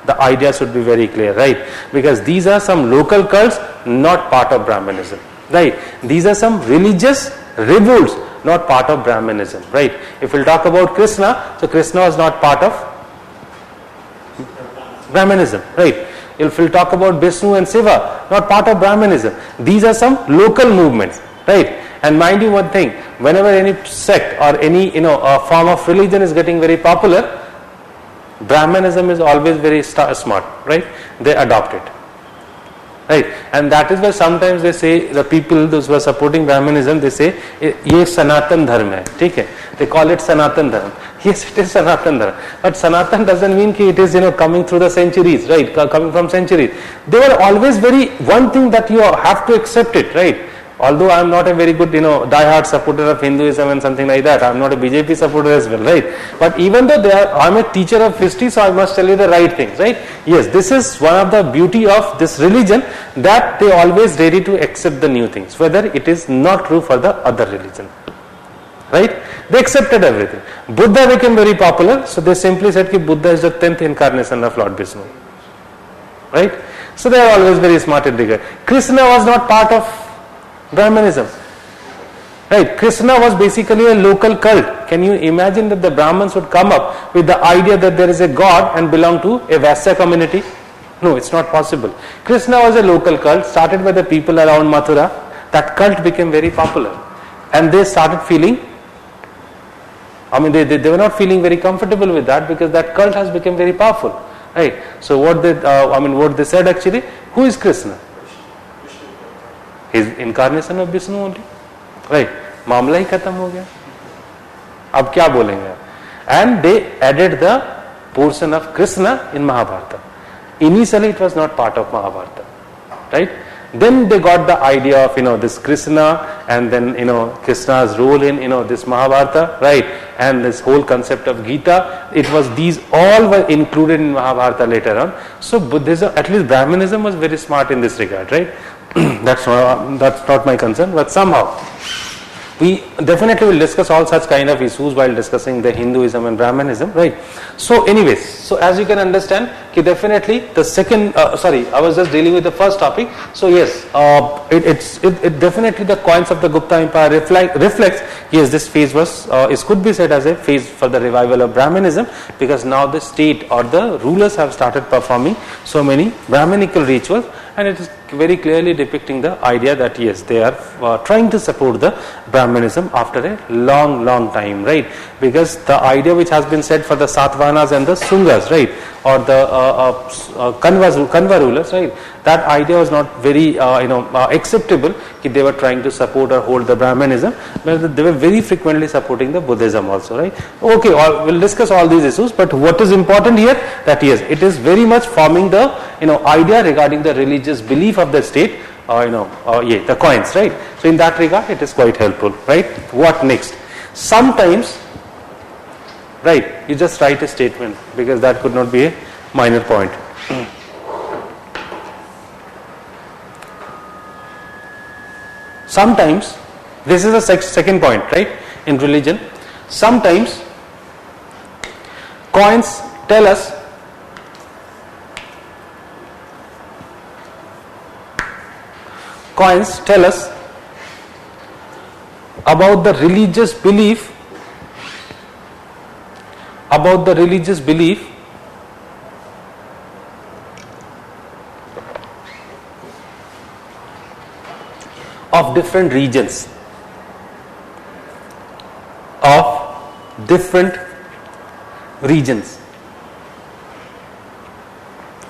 The idea should be very clear, right? Because these are some local cults, not part of Brahmanism, right? These are some religious revolts, not part of Brahmanism, right? If we'll talk about Krishna, so Krishna was not part of Brahmanism, right? If we'll talk about Vishnu and Shiva, not part of Brahmanism. These are some local movements, right? And mind you one thing, whenever any sect or any form of religion is getting very popular, Brahmanism is always very smart, right? They adopt it, right? And that is why sometimes they say, the people those who are supporting Brahmanism, they say ye Sanatan Dharma hai, theek hai? They call it Sanatan Dharma. Yes, it is Sanatan Dharma, but Sanatan doesn't mean that it is coming through the centuries, right? Coming from centuries. They were always very, one thing that you have to accept it, right? Although I am not a very good die-hard supporter of Hinduism and something like that, I am not a BJP supporter as well, right? But even though I am a teacher of history, so I must tell you the right things, right? Yes, this is one of the beauty of this religion, that they are always ready to accept the new things, whether it is not true for the other religion, right? They accepted everything. Buddha became very popular, so they simply said that Buddha is the 10th incarnation of Lord Vishnu, right? So they are always very smart in regard. Krishna was not part of Brahmanism, right? Krishna was basically a local cult. Can you imagine that the Brahmins would come up with the idea that there is a god and belong to a Vaisya community? No, it's not possible. Krishna was a local cult, started by the people around Mathura. That cult became very popular, and they started feeling, they were not feeling very comfortable with that, because that cult has become very powerful, right? So what they said actually, who is Krishna? His incarnation of Vishnu only, right? मामला ही खत्म हो गया, अब क्या बोलेंगे? And they added the portion of Krishna in Mahabharata. Initially it was not part of Mahabharata, right? Then they got the idea of this Krishna, and then Krishna's role in this Mahabharata, right? And this whole concept of Gita, it was, these all were included in Mahabharata later on. So Buddhism, at least Brahmanism, was very smart in this regard, right? That's not my concern, but somehow we definitely will discuss all such kind of issues while discussing the Hinduism and Brahmanism, right? So anyways, so as you can understand, definitely the second, I was just dealing with the first topic. So yes, it definitely, the coins of the Gupta Empire reflects, yes, this phase was, it could be said as a phase for the revival of Brahmanism, because now the state or the rulers have started performing so many Brahminical rituals, and it is very clearly depicting the idea that yes, they are trying to support the Brahmanism after a long time, right? Because the idea which has been said for the Satavahanas and the Sungas, right, or the Kanva rulers, right, that idea was not very acceptable. They were trying to support or hold the Brahmanism, but they were very frequently supporting the Buddhism also, right? Okay, we'll discuss all these issues, but what is important here, that yes, it is very much forming the idea regarding the religious belief of the state, the coins, right? So in that regard, it is quite helpful, right? What next? Sometimes, right, you just write a statement, because that could not be a minor point. Sometimes, this is the second point, right, in religion. Sometimes coins tell us about the religious belief of different regions,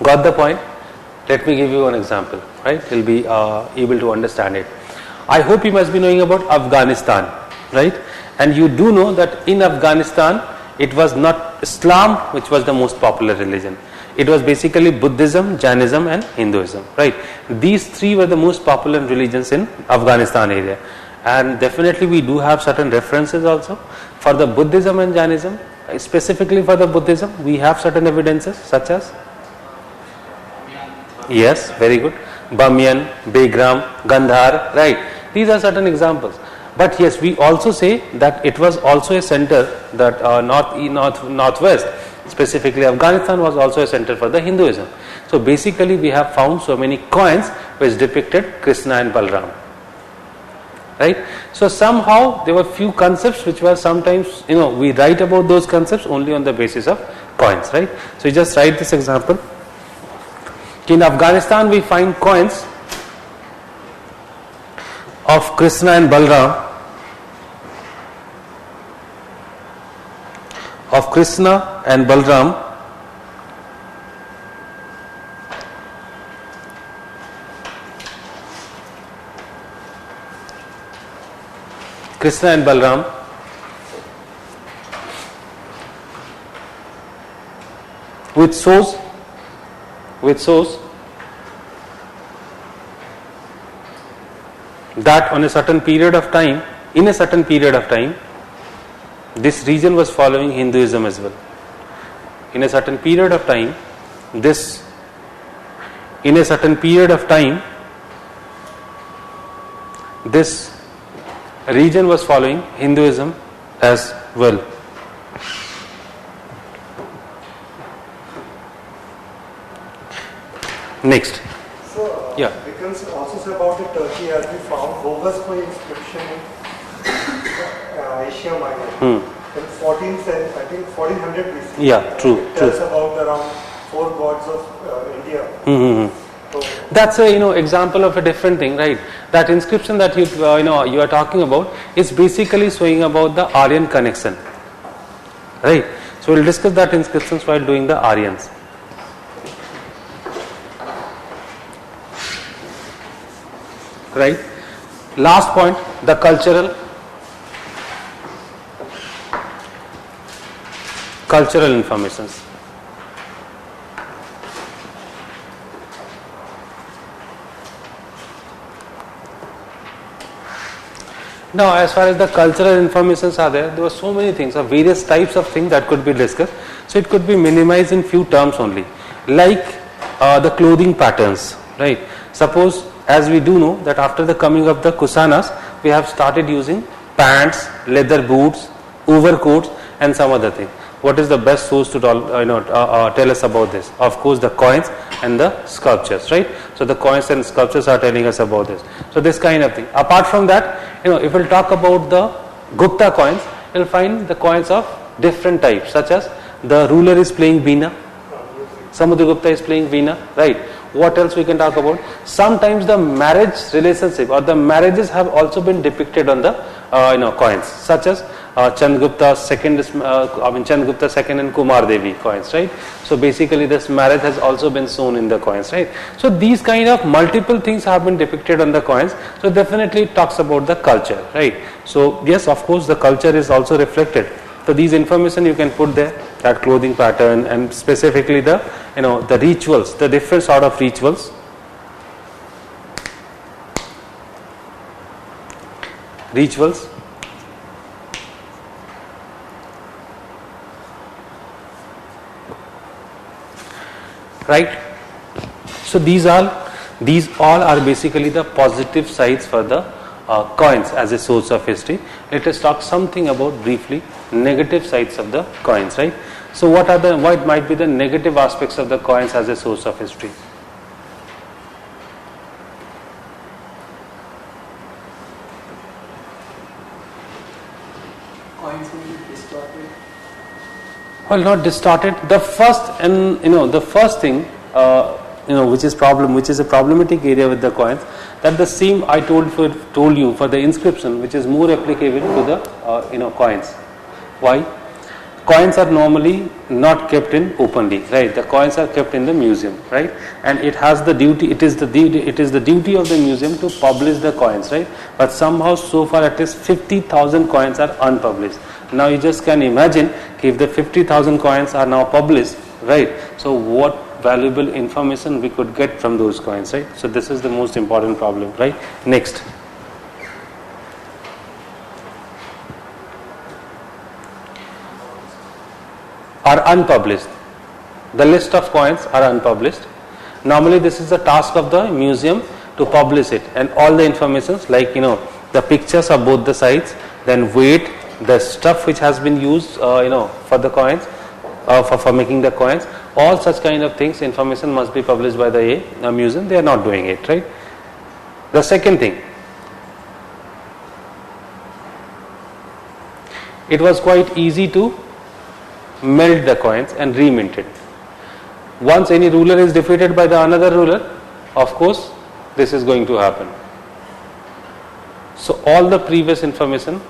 Got the point? Let me give you an example, right? You'll be able to understand it. I hope you must be knowing about Afghanistan, right? And you do know that in Afghanistan, it was not Islam which was the most popular religion. It was basically Buddhism, Jainism and Hinduism, right? These three were the most popular religions in Afghanistan area. And definitely we do have certain references also. For the Buddhism and Jainism, Specifically for the Buddhism, we have certain evidences such as, yes, very good, Bamyan, Begram, Gandhar, right? These are certain examples. But yes, we also say that it was also a center, that northwest, specifically Afghanistan, was also a center for the Hinduism. So basically we have found so many coins which depicted Krishna and Balram, right? So somehow there were few concepts which were sometimes, we write about those concepts only on the basis of coins, right? So you just write this example. In Afghanistan we find coins of Krishna and Balram, which shows that on a certain period of time, this region was following Hinduism as well. In a certain period of time, this region was following Hinduism as well. Next. So, Yeah. Because also say about the Turkey, as we found bogus inscription in Asia Minor. In 14th century, I think 1400 BC. Yeah, true. It tells about around 4 gods of India. So, that's a example of a different thing, right? That inscription that you are talking about is basically showing about the Aryan connection, right? So we'll discuss that inscriptions while doing the Aryans. Right. Last point, the cultural informations. Now, as far as the cultural informations are there were so many things, various types of things that could be discussed. So it could be minimized in few terms only, like the clothing patterns, right? Suppose, as we do know that after the coming of the Kusanas, we have started using pants, leather boots, overcoats, and some other thing. What is the best source to tell us about this? Of course, the coins and the sculptures, right? So the coins and sculptures are telling us about this. So this kind of thing. Apart from that, if we'll talk about the Gupta coins, you'll find the coins of different types, such as the ruler is playing Veena, Samudragupta is playing Veena, right? What else we can talk about? Sometimes the marriage relationship or the marriages have also been depicted on the coins, such as Chandragupta II and Kumar Devi coins, right? So basically this marriage has also been shown in the coins, right? So these kind of multiple things have been depicted on the coins. So definitely it talks about the culture, right? So yes, of course the culture is also reflected. So these information you can put there, that clothing pattern, and specifically the the rituals, the different sort of rituals. Right? So these all are basically the positive sides for the coins as a source of history. Let us talk something about briefly negative sides of the coins, right? So what might be the negative aspects of the coins as a source of history? Coins will be distorted. Well, not distorted. The first thing which is a problematic area with the coins, that the same I told you for the inscription, which is more applicable to the coins. Why? Coins are normally not kept in openly, right? The coins are kept in the museum, right? And it has the duty. It is the duty of the museum to publish the coins, right? But somehow, so far, at least 50,000 coins are unpublished. Now you just can imagine if the 50,000 coins are now published, right? So what valuable information we could get from those coins, right? So this is the most important problem, right? Next. are unpublished. The list of coins are unpublished. Normally this is the task of the museum to publish it, and all the informations like the pictures of both the sides, then weight, the stuff which has been used for the coins, for making the coins, all such kind of things, information must be published by the museum. They are not doing it, right? The second thing, it was quite easy to melt the coins and remint it. Once any ruler is defeated by the another ruler, of course this is going to happen. So all the previous information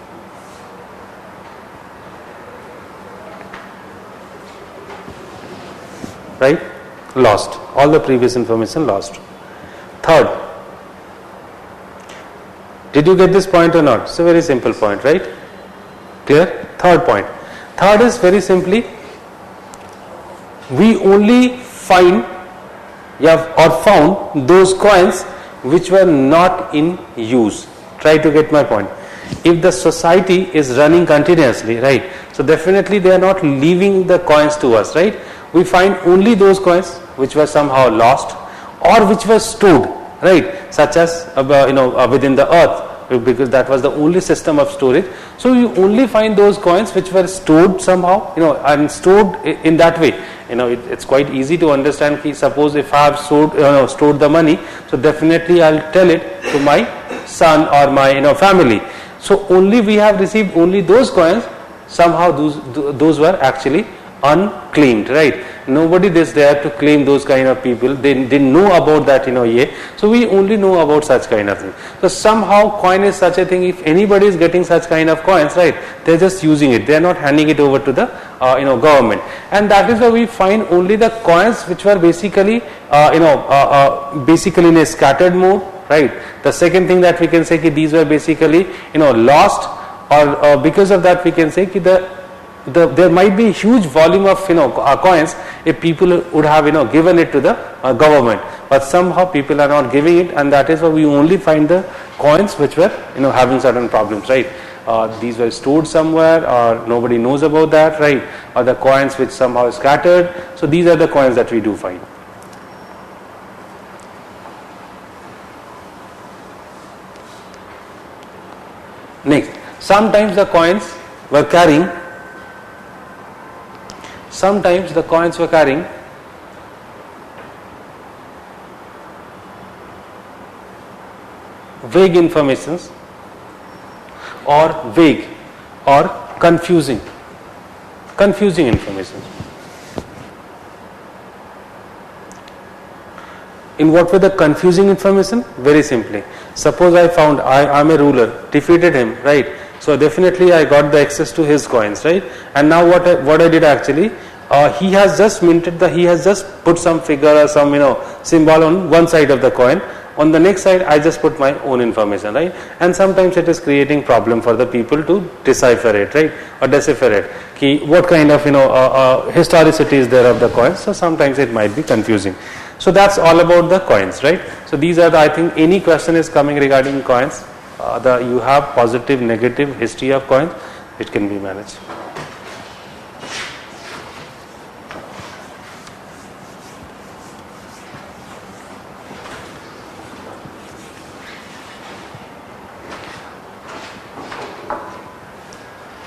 lost, all the previous information lost. Third, did you get this point or not? It's a very simple point, right? Clear? Third point. Third is very simply, we only find or found those coins which were not in use. Try to get my point. If the society is running continuously, right, so definitely they are not leaving the coins to us, right? We find only those coins which were somehow lost or which were stored, right, such as within the earth, because that was the only system of storage. So you only find those coins which were stored somehow, and stored in that way. It's quite easy to understand. Suppose if I have stored the money, so definitely I'll tell it to my son or my family. So only we have received only those coins. Somehow those were actually unclaimed, right? Nobody is there to claim those kind of people. They didn't know about that, So we only know about such kind of thing. So somehow coin is such a thing. If anybody is getting such kind of coins, right, they're just using it. They're not handing it over to the government. And that is why we find only the coins which were basically basically in a scattered mode, right? The second thing that we can say these were basically lost, or because of that we can say there might be a huge volume of coins if people would have given it to the government, but somehow people are not giving it, and that is why we only find the coins which were having certain problems, right? These were stored somewhere, or nobody knows about that, right? Or the coins which somehow scattered. So these are the coins that we do find. Next, sometimes the coins were carrying vague informations or vague or confusing information. In what way the confusing information? Very simply, suppose I found I am a ruler, defeated him, right? So definitely I got the access to his coins, right? And now what I did actually, he has just minted he has just put some figure or some symbol on one side of the coin. On the next side I just put my own information, right? And sometimes it is creating problem for the people to decipher it, right? Or decipher it. What kind of historicity is there of the coins? So sometimes it might be confusing. So that's all about the coins, right? So these are I think any question is coming regarding coins. You have positive, negative history of coins, it can be managed.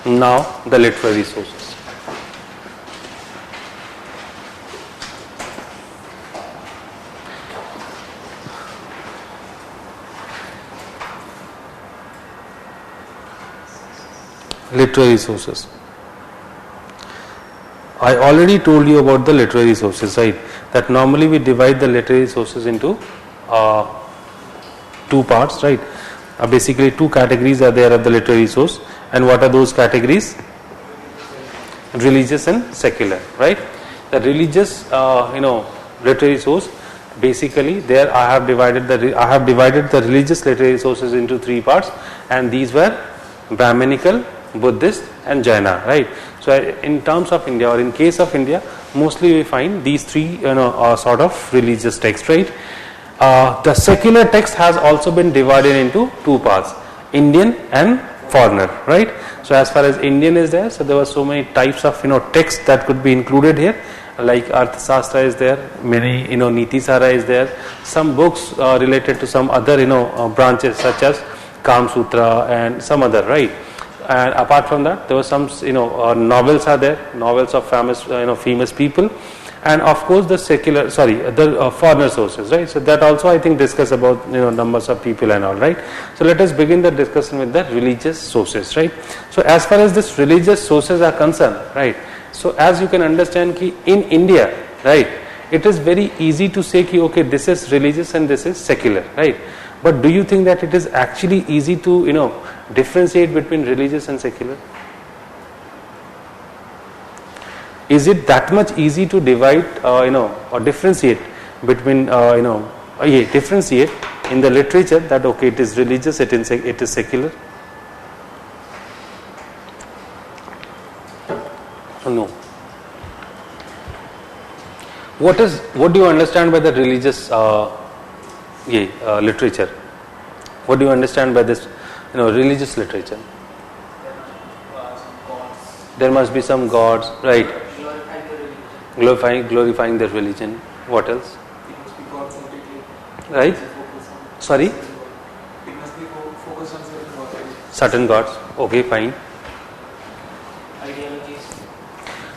Now the literary sources. Literary sources. I already told you about the literary sources, right? That normally we divide the literary sources into two parts, right? Basically two categories are there of the literary source. And what are those categories? Religious and secular, right? The religious literary source, basically there I have divided the religious literary sources into three parts, and these were Brahminical, Buddhist and Jaina, right? So in terms of India, or in case of India, mostly we find these three sort of religious texts, right? The secular text has also been divided into two parts, Indian and foreigner, right? So as far as Indian is there, so there were so many types of text that could be included here, like Arthashastra is there, many Niti Sara is there, some books related to some other branches such as Kam Sutra and some other, right? And apart from that, there were some novels are there, novels of famous people, and of course the foreigner sources, right? So that also I think discuss about numbers of people and all, right? So let us begin the discussion with the religious sources, right? So as far as this religious sources are concerned, right? So as you can understand, ki in India, right, it is very easy to say ki okay, this is religious and this is secular, right? But do you think that it is actually easy to differentiate between religious and secular? Is it that much easy to divide or differentiate between differentiate in the literature that okay, it is religious, it is secular? No. What do you understand by the religious literature? What do you understand by this religious literature? There must be some gods, right? Glorifying their religion. What else? It must be God centrically. Right? Sorry? It must be focused on certain gods. Certain gods. Okay, fine.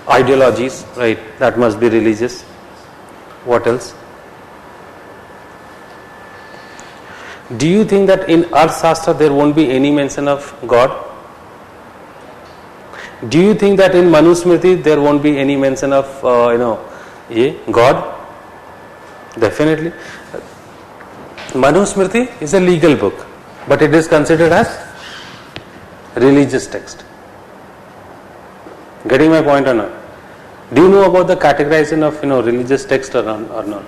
Ideologies. Right? That must be religious. What else? Do you think that in Arthashastra there won't be any mention of God? Do you think that in Manusmriti there won't be any mention of God? Definitely. Manusmriti is a legal book, but it is considered as religious text. Getting my point or not? Do you know about the categorization of religious text or not? No.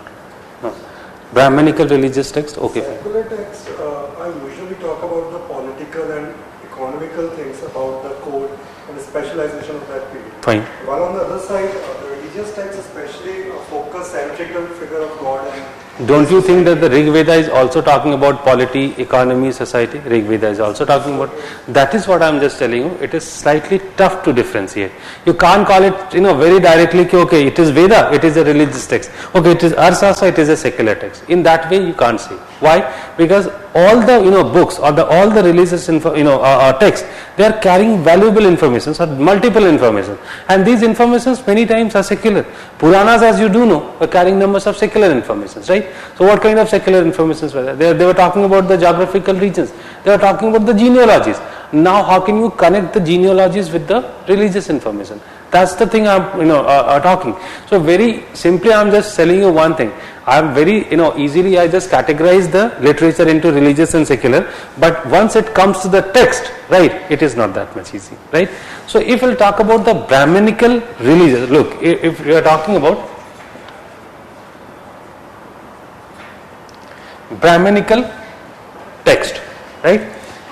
Brahmanical religious text. Okay. Secular text, I usually talk about the political and economical things about the code and the specialization of that period. Fine. While on the other side, the religious text, especially focus centrical figure of God. And don't you think that the Rig Veda is also talking about polity, economy, society? Rig Veda is also talking about. That is what I am just telling you. It is slightly tough to differentiate. You can't call it very directly. Okay, it is Veda. It is a religious text. Okay, it is Arthashastra. It is a secular text. In that way, you can't say. Why? Because all the books or all the religious texts, they are carrying valuable information or multiple information, and these informations many times are secular. Puranas, as you do know, are carrying numbers of secular informations, right? So what kind of secular informations were there? They were talking about the geographical regions. They were talking about the genealogies. Now how can you connect the genealogies with the religious information? That's the thing I'm talking. So very simply I'm just telling you one thing. I'm very easily I just categorize the literature into religious and secular, but once it comes to the text, right, it is not that much easy, right? So if we'll talk about the Brahmanical religion, look, if we are talking about Brahmanical text, right?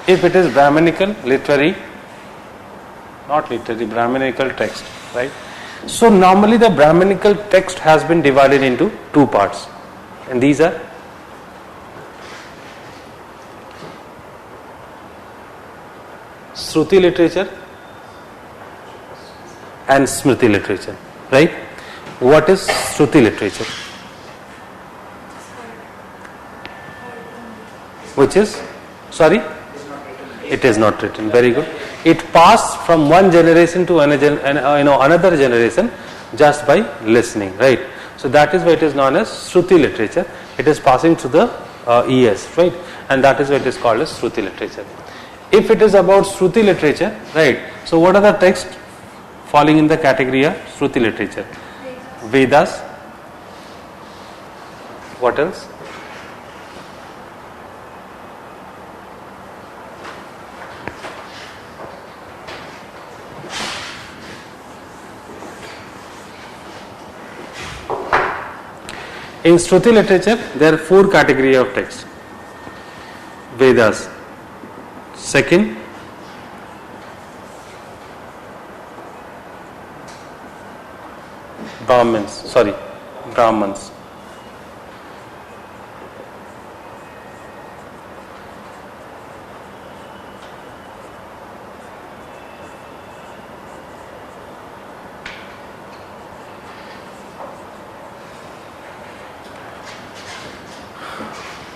If it is Brahmanical Brahmanical text, right? So normally the Brahmanical text has been divided into two parts, and these are Shruti literature and Smriti literature, right? What is Shruti literature? Which is, sorry? It is not written. Very good. It passed from one generation to another generation just by listening, right? So that is why it is known as Shruti literature. It is passing through the ears, right? And that is why it is called as Shruti literature. If it is about Shruti literature, right? So what are the texts falling in the category of Shruti literature? Vedas. What else? In Shruti literature, there are four categories of text. Vedas. Second, Brahmins.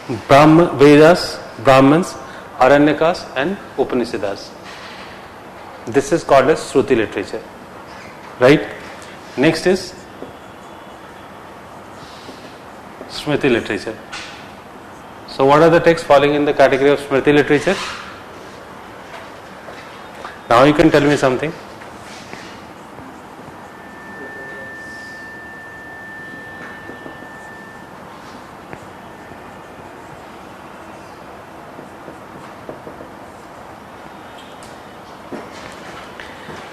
Vedas, Brahmans, Aranyakas and Upanishads. This is called as Shruti literature. Right? Next is Smriti literature. So what are the texts falling in the category of Smriti literature? Now you can tell me something.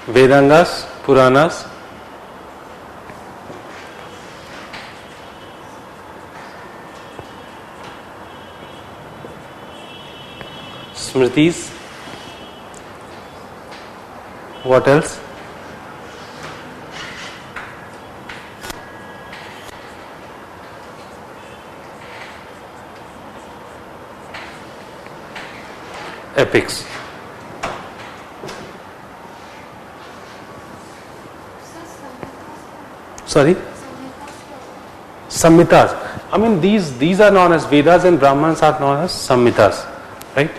Vedangas, Puranas, Smritis, what else? Epics. Sorry? Samhitas. I mean these are known as Vedas and Brahmans are known as Samhitas. Right?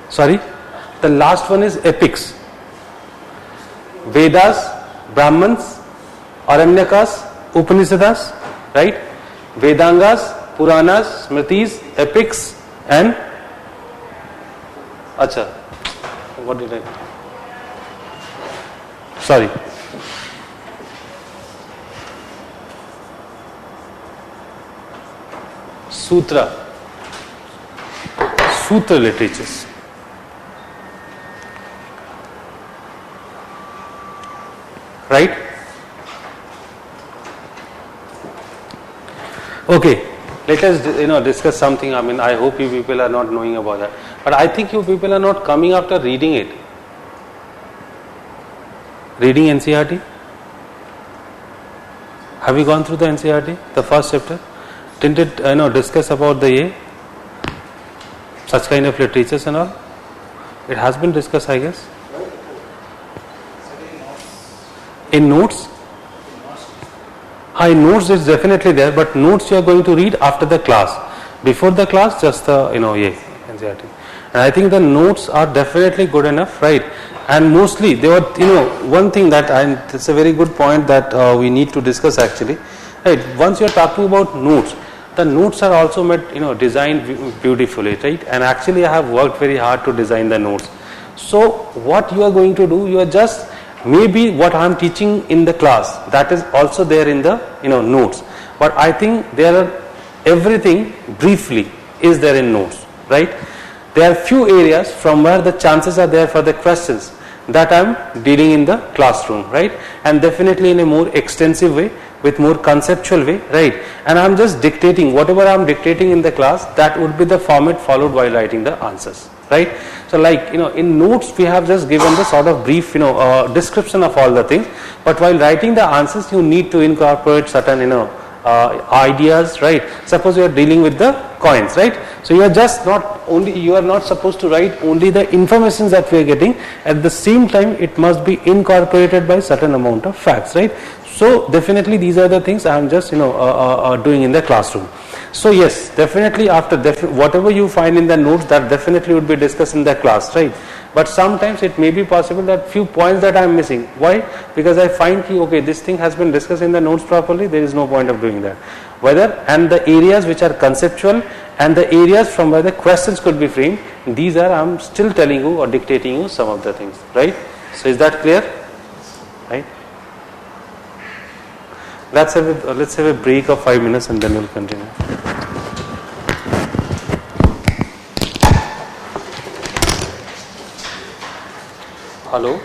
Sorry? The last one is epics. Vedas, Brahmans, Aranyakas, Upanishads, right? Vedangas, Puranas, Smritis, epics and Acha. What did I? Sorry. Sutra literatures. Right? Okay, let us discuss something. I mean, I hope you people are not knowing about that, but I think you people are not coming after reading it. Reading NCERT. Have you gone through the NCERT, the first chapter? Didn't it discuss about the such kind of literatures and all? It has been discussed, I guess. In notes? In notes it's definitely there, but notes you are going to read after the class. Before the class, just the NCERT. And I think the notes are definitely good enough, right? And mostly they were, one thing that, and it's a very good point that we need to discuss actually. Right? Once you are talking about notes, the notes are also designed beautifully, right? And actually I have worked very hard to design the notes. So what you are going to do, you are just maybe what I am teaching in the class, that is also there in the notes. But I think there are everything briefly is there in notes, right? There are few areas from where the chances are there for the questions that I am dealing in the classroom, right? And definitely in a more extensive way, with more conceptual way, right? And I am just dictating whatever I am dictating in the class, that would be the format followed while writing the answers, right? So like in notes we have just given the sort of brief description of all the things, but while writing the answers you need to incorporate certain ideas, right? Suppose you are dealing with the coins, right? So you are not supposed to write only the information that we are getting. At the same time it must be incorporated by certain amount of facts, right? So definitely these are the things I am just doing in the classroom. So yes, definitely after whatever you find in the notes, that definitely would be discussed in the class, right? But sometimes it may be possible that few points that I am missing. Why? Because I find this thing has been discussed in the notes properly, there is no point of doing that. And the areas which are conceptual and the areas from where the questions could be framed, these are I am still telling you or dictating you some of the things, right? So is that clear? Right? Let's have a break of 5 minutes and then we'll continue. Hello?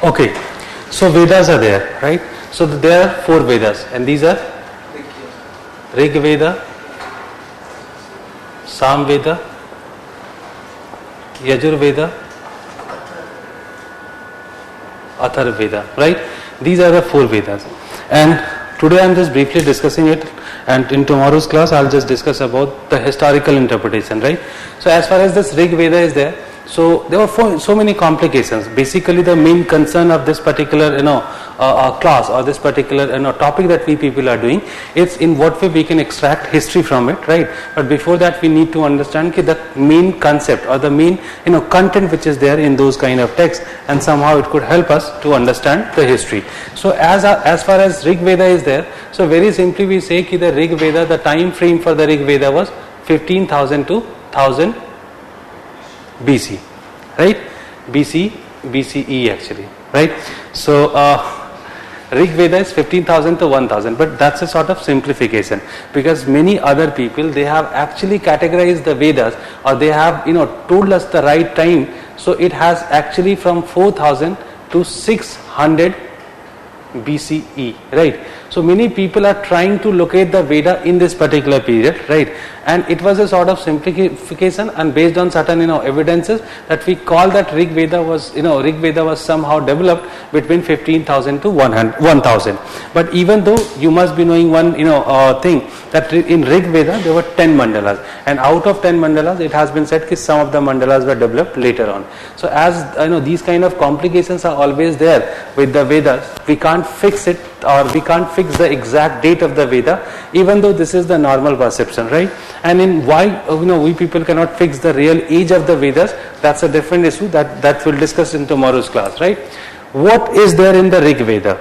Okay, so Vedas are there, right? So there are 4 Vedas, and these are Rig Veda, Sam Veda, Yajur Veda, Athar Veda, right? These are the 4 Vedas, and today I am just briefly discussing it, and in tomorrow's class I will just discuss about the historical interpretation, right? So as far as this Rig Veda is there, so there were so many complications. Basically, the main concern of this particular class or this particular topic that we people are doing, it's in what way we can extract history from it, right? But before that, we need to understand the main concept or the main content which is there in those kind of texts, and somehow it could help us to understand the history. So as far as Rig Veda is there, so very simply we say that the Rig Veda, the time frame for the Rig Veda was 15,000 to 1000 BC, right? BCE actually, right? So Rig Veda is 15,000 to 1000, but that's a sort of simplification, because many other people, they have actually categorized the Vedas, or they have told us the right time. So it has actually from 4000 to 600 BCE, right? So many people are trying to locate the Veda in this particular period, right? And it was a sort of simplification, and based on certain evidences, that we call that Rig Veda was somehow developed between 15,000 to 1000. But even though you must be knowing one thing, that in Rig Veda there were 10 mandalas, and out of 10 mandalas it has been said that some of the mandalas were developed later on. So as these kind of complications are always there with the Vedas, we can't fix it, or we can't fix the exact date of the Veda, even though this is the normal perception, right? And in why we people cannot fix the real age of the Vedas, that's a different issue that we'll discuss in tomorrow's class, right? What is there in the Rig Veda?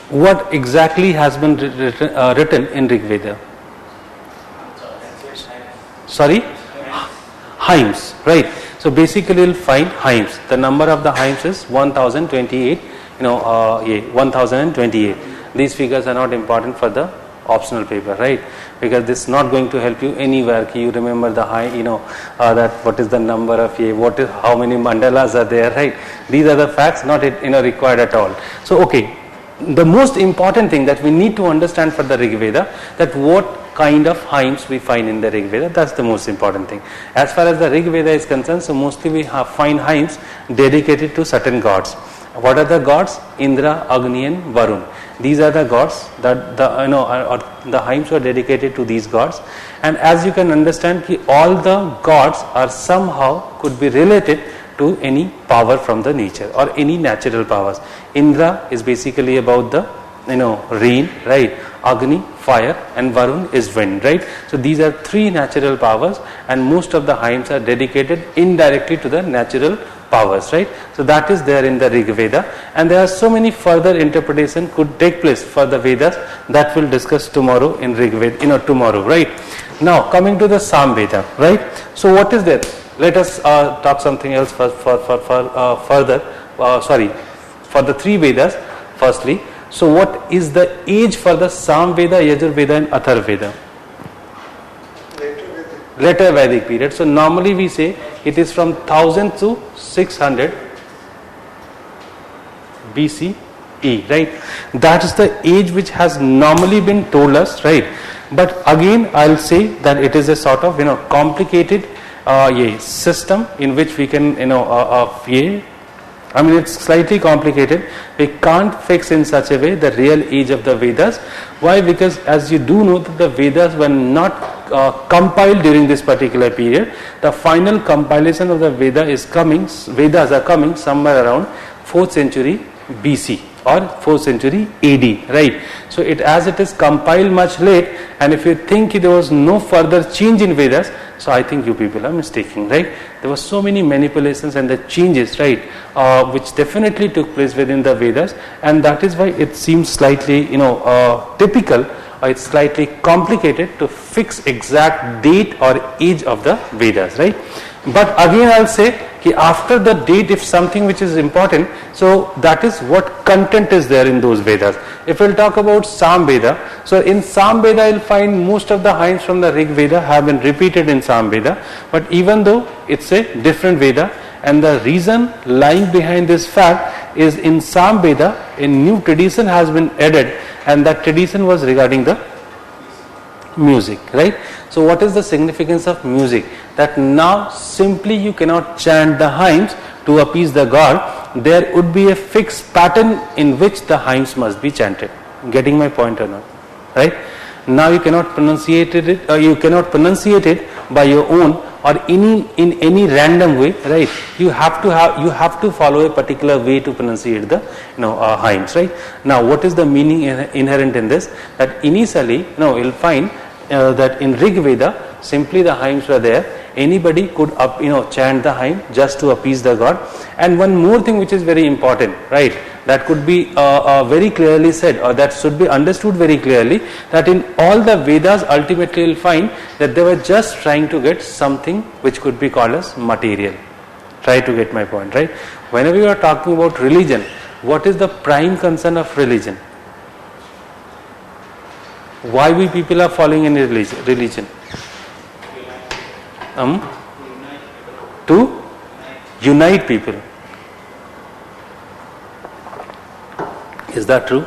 What exactly has been written in Rig Veda? Sorry? Hymns, right? So basically you'll find hymns. The number of the hymns is 1028, 1028. These figures are not important for the optional paper, right? Because this is not going to help you anywhere. You remember the that what is the number of how many mandalas are there, right? These are the facts not required at all. So okay, the most important thing that we need to understand for the Rig Veda, that what kind of hymns we find in the Rig Veda, that's the most important thing. As far as the Rig Veda is concerned, so mostly we find hymns dedicated to certain gods. What are the gods? Indra, Agni and Varun. These are the gods that the hymns were dedicated to these gods. And as you can understand, all the gods are somehow could be related to any power from the nature or any natural powers. Indra is basically about the rain, right? Agni, fire, and Varun is wind, right? So these are 3 natural powers, and most of the hymns are dedicated indirectly to the natural powers, right? So that is there in the Rig Veda, and there are so many further interpretation could take place for the Vedas that we'll discuss tomorrow in Rig Veda, tomorrow, right? Now coming to the Sam Veda, right? So what is there? Let us talk something else for the 3 Vedas firstly. So what is the age for the Sam Veda, Yajur Veda and Athar Veda? Later Vedic period. So normally we say it is from 1000 to 600 BCE, right? That is the age which has normally been told us, right? But again I'll say that it is a sort of complicated system in which we can it's slightly complicated. We can't fix in such a way the real age of the Vedas. Why? Because as you do know that the Vedas were not compiled during this particular period. The final compilation of the Vedas are coming somewhere around 4th century BC or 4th century AD, right? So as it is compiled much late, and if you think there was no further change in Vedas, so I think you people are mistaken, right? There were so many manipulations and the changes, right, which definitely took place within the Vedas, and that is why it seems slightly, typical, or it's slightly complicated to fix exact date or age of the Vedas, right? But again I'll say after the date, if something which is important, so that is what content is there in those Vedas. If we'll talk about Sam Veda, so in Sam Veda you'll find most of the hymns from the Rig Veda have been repeated in Sam Veda, but even though it's a different Veda, And the reason lying behind this fact is in Samveda, a new tradition has been added, and that tradition was regarding the music, right? So what is the significance of music? That now simply you cannot chant the hymns to appease the God. There would be a fixed pattern in which the hymns must be chanted. Getting my point or not? Right? Now you cannot pronunciate it, or you cannot pronunciate it by your own or in any random way, right? You have to follow a particular way to pronunciate the hymns, right? Now, what is the meaning inherent in this? That initially, you'll find that in Rig Veda, simply the hymns were there. Anybody could chant the hymn just to appease the God. And one more thing which is very important, right? That could be very clearly said, or that should be understood very clearly, that in all the Vedas ultimately you'll find that they were just trying to get something which could be called as material. Try to get my point, right? Whenever you are talking about religion, what is the prime concern of religion? Why we people are following any religion? To unite people. Is that true?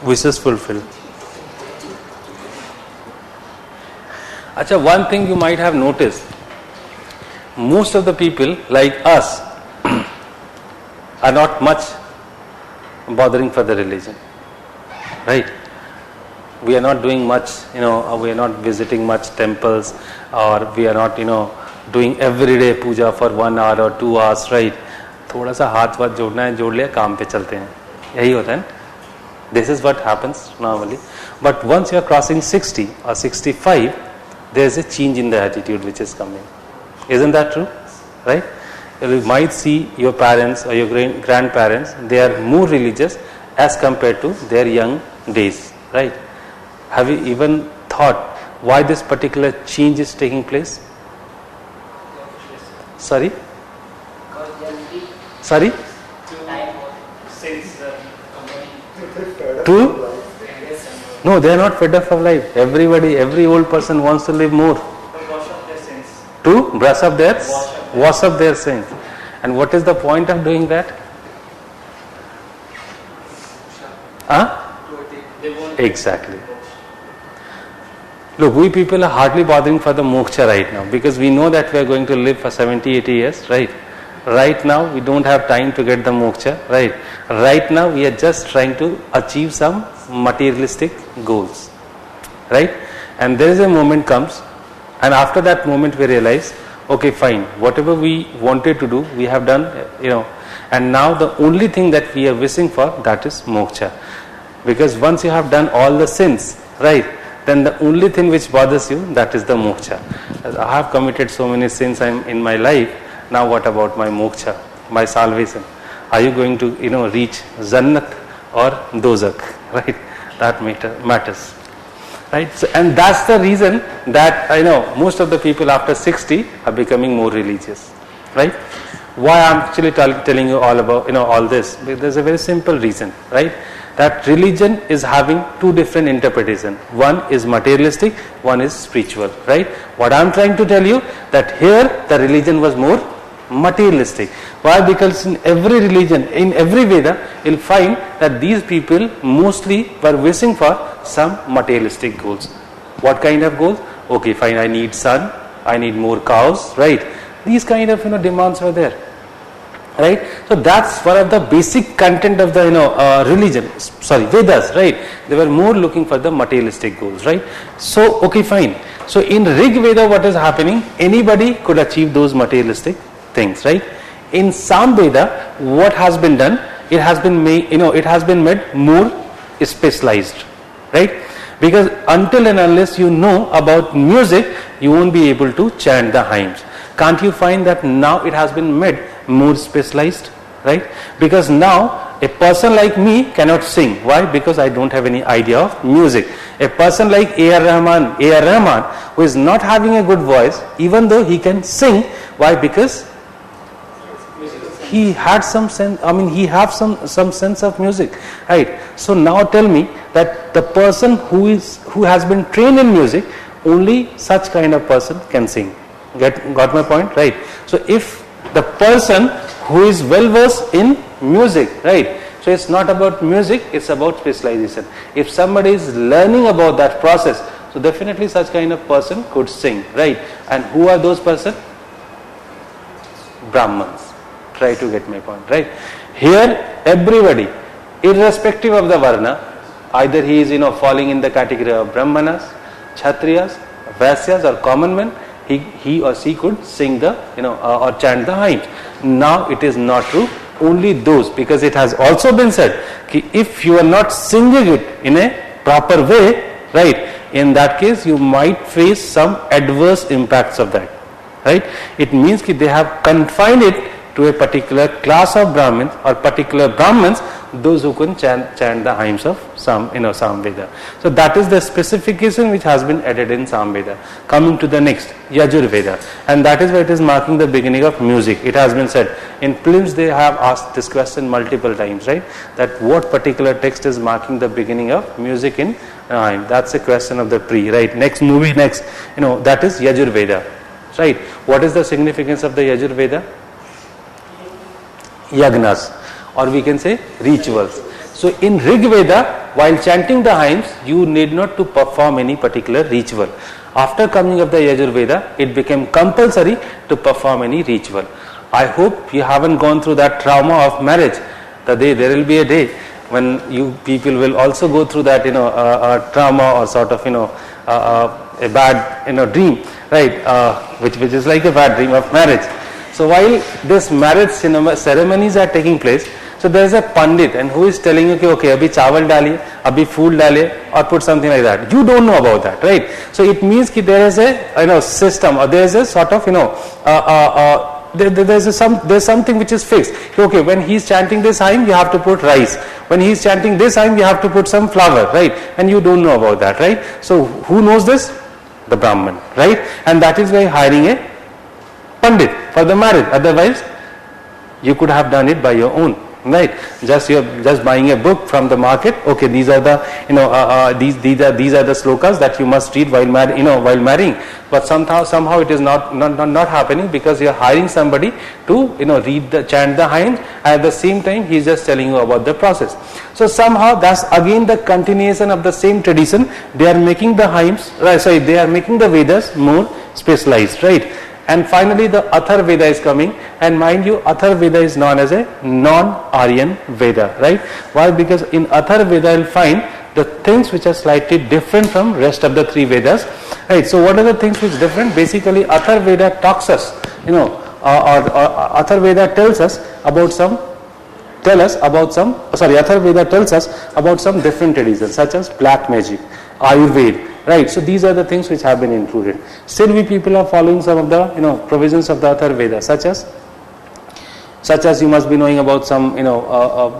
Wishes fulfilled. Acha, one thing you might have noticed, most of the people like us are not much bothering for the religion, right? We are not doing much, we are not visiting much temples, or we are not, doing everyday puja for 1 hour or 2 hours, right? थोड़ा सा हाथ वाथ जोड़ना है, जोड़ लिया, काम पे चलते हैं, यही होता है. This is what happens normally. But once you are crossing 60 or 65, there is a change in the attitude which is coming. Isn't that true? Right? You might see your parents or your grandparents, they are more religious as compared to their young days, right? Have you even thought why this particular change is taking place? Sorry? Sorry? To? No, they are not fed up of life. Every old person wants to live more. To brush up their, wash up their sins. And what is the point of doing that? Exactly. Look, we people are hardly bothering for the moksha right now, because we know that we are going to live for 70, 80 years, right? Right now, we don't have time to get the moksha, right? Right now, we are just trying to achieve some materialistic goals, right? And there is a moment comes, and after that moment we realize, okay, fine, whatever we wanted to do, we have done, and now the only thing that we are wishing for, that is moksha. Because once you have done all the sins, right, then the only thing which bothers you, that is the moksha. I have committed so many sins in my life, now what about my moksha, my salvation? Are you going to, reach Jannat or Dozak, right? That matters, right? So, and that's the reason that, most of the people after 60 are becoming more religious, right? Why I'm actually telling you all about, all this? There's a very simple reason, right? That religion is having two different interpretations. One is materialistic, one is spiritual, right? What I'm trying to tell you, that here the religion was more materialistic. Why? Because in every religion, in every Veda, you'll find that these people mostly were wishing for some materialistic goals. What kind of goals? Okay, fine, I need sun, I need more cows, right? These kind of demands were there, right? So that's one of the basic content of the Vedas, right? They were more looking for the materialistic goals, right? So okay, fine. So in Rig Veda, what is happening? Anybody could achieve those materialistic things, right? In Samveda, what has been done? It has been made more specialized, right? Because until and unless you know about music, you won't be able to chant the hymns. Can't you find that now it has been made more specialized, right? Because now a person like me cannot sing. Why? Because I don't have any idea of music. A person like A.R. Rahman, who is not having a good voice, even though he can sing, why? Because he had some sense, he has some sense of music, right? So now tell me that the person who has been trained in music, only such kind of person can sing. Got my point, right? So if the person who is well versed in music, right? So it's not about music, it's about specialization. If somebody is learning about that process, so definitely such kind of person could sing, right? And who are those person? Brahmans. Try to get my point, right? Here everybody, irrespective of the varna, either he is falling in the category of Brahmanas, Kshatriyas, Vaisyas or common men, he or she could sing the or chant the hymns. Now it is not true. Only those, because it has also been said कि if you are not singing it in a proper way, right, in that case you might face some adverse impacts of that, right? It means that they have confined it to a particular class of Brahmins or particular Brahmins, those who can chant the hymns of Samveda. So that is the specification which has been added in Samveda. Coming to the next, Yajurveda, and that is why it is marking the beginning of music. It has been said in films, they have asked this question multiple times, right? That what particular text is marking the beginning of music in hymn? That's a question of the pre, right? Next movie, that is Yajurveda, right? What is the significance of the Yajurveda? Yagnas, or we can say rituals. So in Rig Veda, while chanting the hymns, you need not to perform any particular ritual. After coming of the Yajurveda, it became compulsory to perform any ritual. I hope you haven't gone through that trauma of marriage. There will be a day when you people will also go through that trauma or sort of a bad dream, right? Which is like a bad dream of marriage. So while this marriage ceremonies are taking place, so there is a pandit and who is telling you, okay, abhi chawal daliye, abhi food daliye, or put something like that. You don't know about that, right? So it means that there is a system, or there is a sort of there's something which is fixed. Okay, when he is chanting this hymn, you have to put rice. When he is chanting this hymn, you have to put some flour, right? And you don't know about that, right? So who knows this? The Brahman, right? And that is why hiring a pandit for the marriage. Otherwise, you could have done it by your own, right? Just buying a book from the market. Okay, these are the these are the slokas that you must read while marrying. But somehow it is not happening, because you are hiring somebody to chant the hymns. At the same time, he is just telling you about the process. So somehow that's again the continuation of the same tradition. They are making the hymns, they are making the Vedas more specialized, right? And finally the Atharvaveda is coming, and mind you, Atharvaveda is known as a non-Aryan Veda, right? Why? Because in Atharvaveda you'll find the things which are slightly different from rest of the three Vedas, right? So what are the things which are different? Basically Atharvaveda talks us, Atharvaveda tells us about some different traditions such as black magic, Ayurveda, right? So these are the things which have been included. Still we people are following some of the provisions of the Atharvaveda, such as you must be knowing about some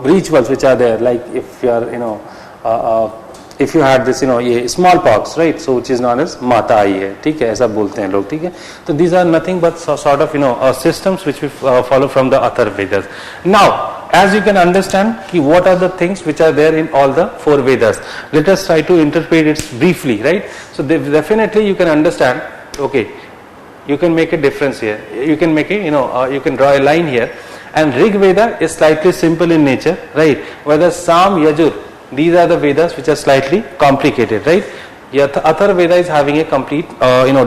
rituals which are there, like if you are if you had this ये smallpox, right? So which is known as माता आई है, ठीक है, ऐसा बोलते हैं लोग, ठीक है. So these are nothing but sort of systems which we follow from the Atharvavedas. Now, as you can understand, what are the things which are there in all the four Vedas? Let us try to interpret it briefly, right? So definitely you can understand. Okay, you can make a difference here. You can make you can draw a line here. And Rig Veda is slightly simple in nature, right? Whether Sam, Yajur, these are the Vedas which are slightly complicated, right? Atharvaveda is having a complete,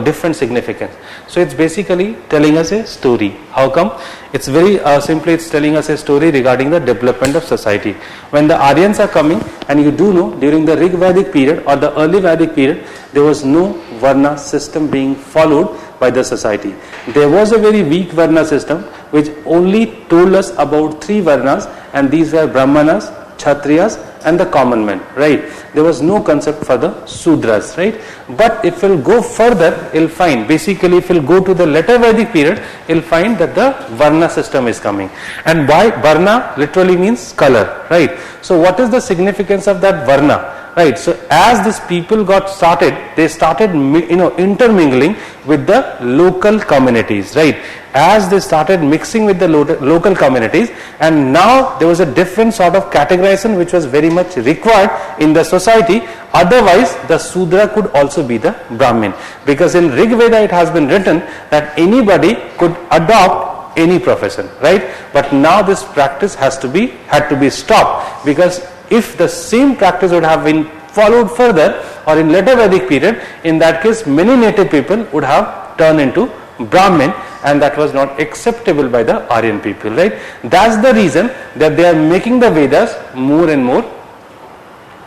different significance. So it's basically telling us a story. How come? It's very simply, it's telling us a story regarding the development of society. When the Aryans are coming, and you do know, during the Rig Vedic period or the early Vedic period, there was no Varna system being followed by the society. There was a very weak Varna system which only told us about three Varnas, and these were Brahmanas, Kshatriyas and the common men, right? There was no concept for the Sudras, right? But if we'll go further, you'll find, basically if we'll go to the later Vedic period, you'll find that the Varna system is coming. And why Varna literally means color, right? So what is the significance of that Varna? Right, so as these people got started, they started intermingling with the local communities, right? As they started mixing with the local communities, and now there was a different sort of categorization which was very much required in the society. Otherwise, the Sudra could also be the Brahmin, because in Rig Veda it has been written that anybody could adopt any profession, right? But now this practice had to be stopped, because if the same practice would have been followed further or in later Vedic period, in that case many native people would have turned into Brahmin, and that was not acceptable by the Aryan people, right? That's the reason that they are making the Vedas more and more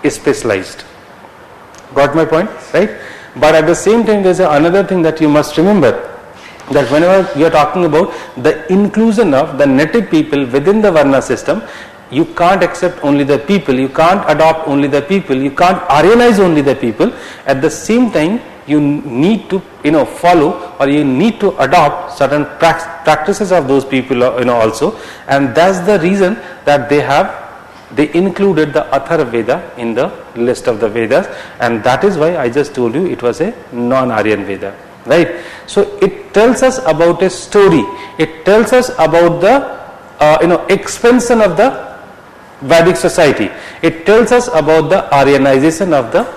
specialized. Got my point, right? But at the same time, there's another thing that you must remember, that whenever you are talking about the inclusion of the native people within the Varna system, you can't accept only the people, you can't adopt only the people, you can't Aryanize only the people. At the same time, you need to follow, or you need to adopt certain practices of those people also, and that's the reason that they included the Atharva Veda in the list of the Vedas, and that is why I just told you it was a non-Aryan Veda, right? So it tells us about a story, it tells us about the expansion of the Vedic society. It tells us about the Aryanization of the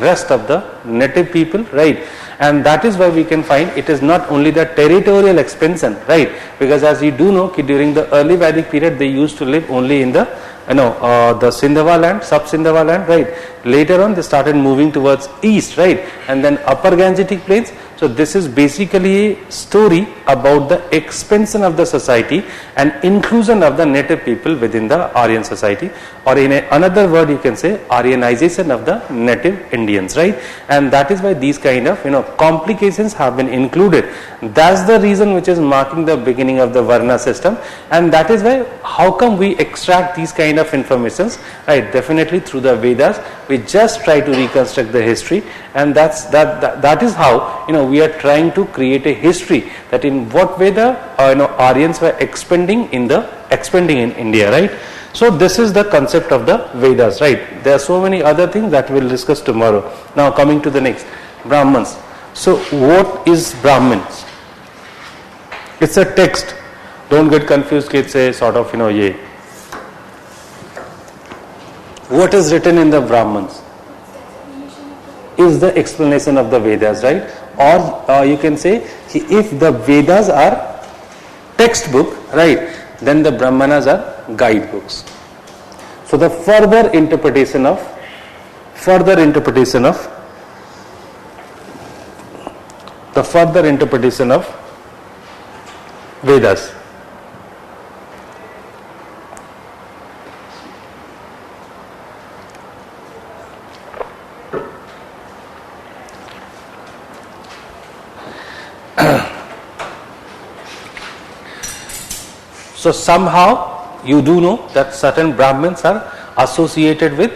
rest of the native people, right? And that is why we can find it is not only the territorial expansion, right? Because as you do know, during the early Vedic period they used to live only in the the Sindhava land, sub-Sindhava land, right? Later on they started moving towards east, right? And then upper Gangetic plains. So this is basically a story about the expansion of the society and inclusion of the native people within the Aryan society, or in another word you can say Aryanization of the native Indians, right? And that is why these kind of complications have been included. That's the reason which is marking the beginning of the Varna system, and that is why how come we extract these kind of informations, right? Definitely through the Vedas. We just try to reconstruct the history, and that is how we are trying to create a history that in what way the Aryans were expanding in India, right? So this is the concept of the Vedas, right? There are so many other things that we'll discuss tomorrow. Now coming to the next, Brahmans. So what is Brahmins? It's a text. Don't get confused. It's a sort of what is written in the Brahmans is the explanation of the Vedas, right? Or you can say if the Vedas are textbook, right, then the Brahmanas are guidebooks. So the further interpretation of Vedas. So somehow you do know that certain Brahmins are associated with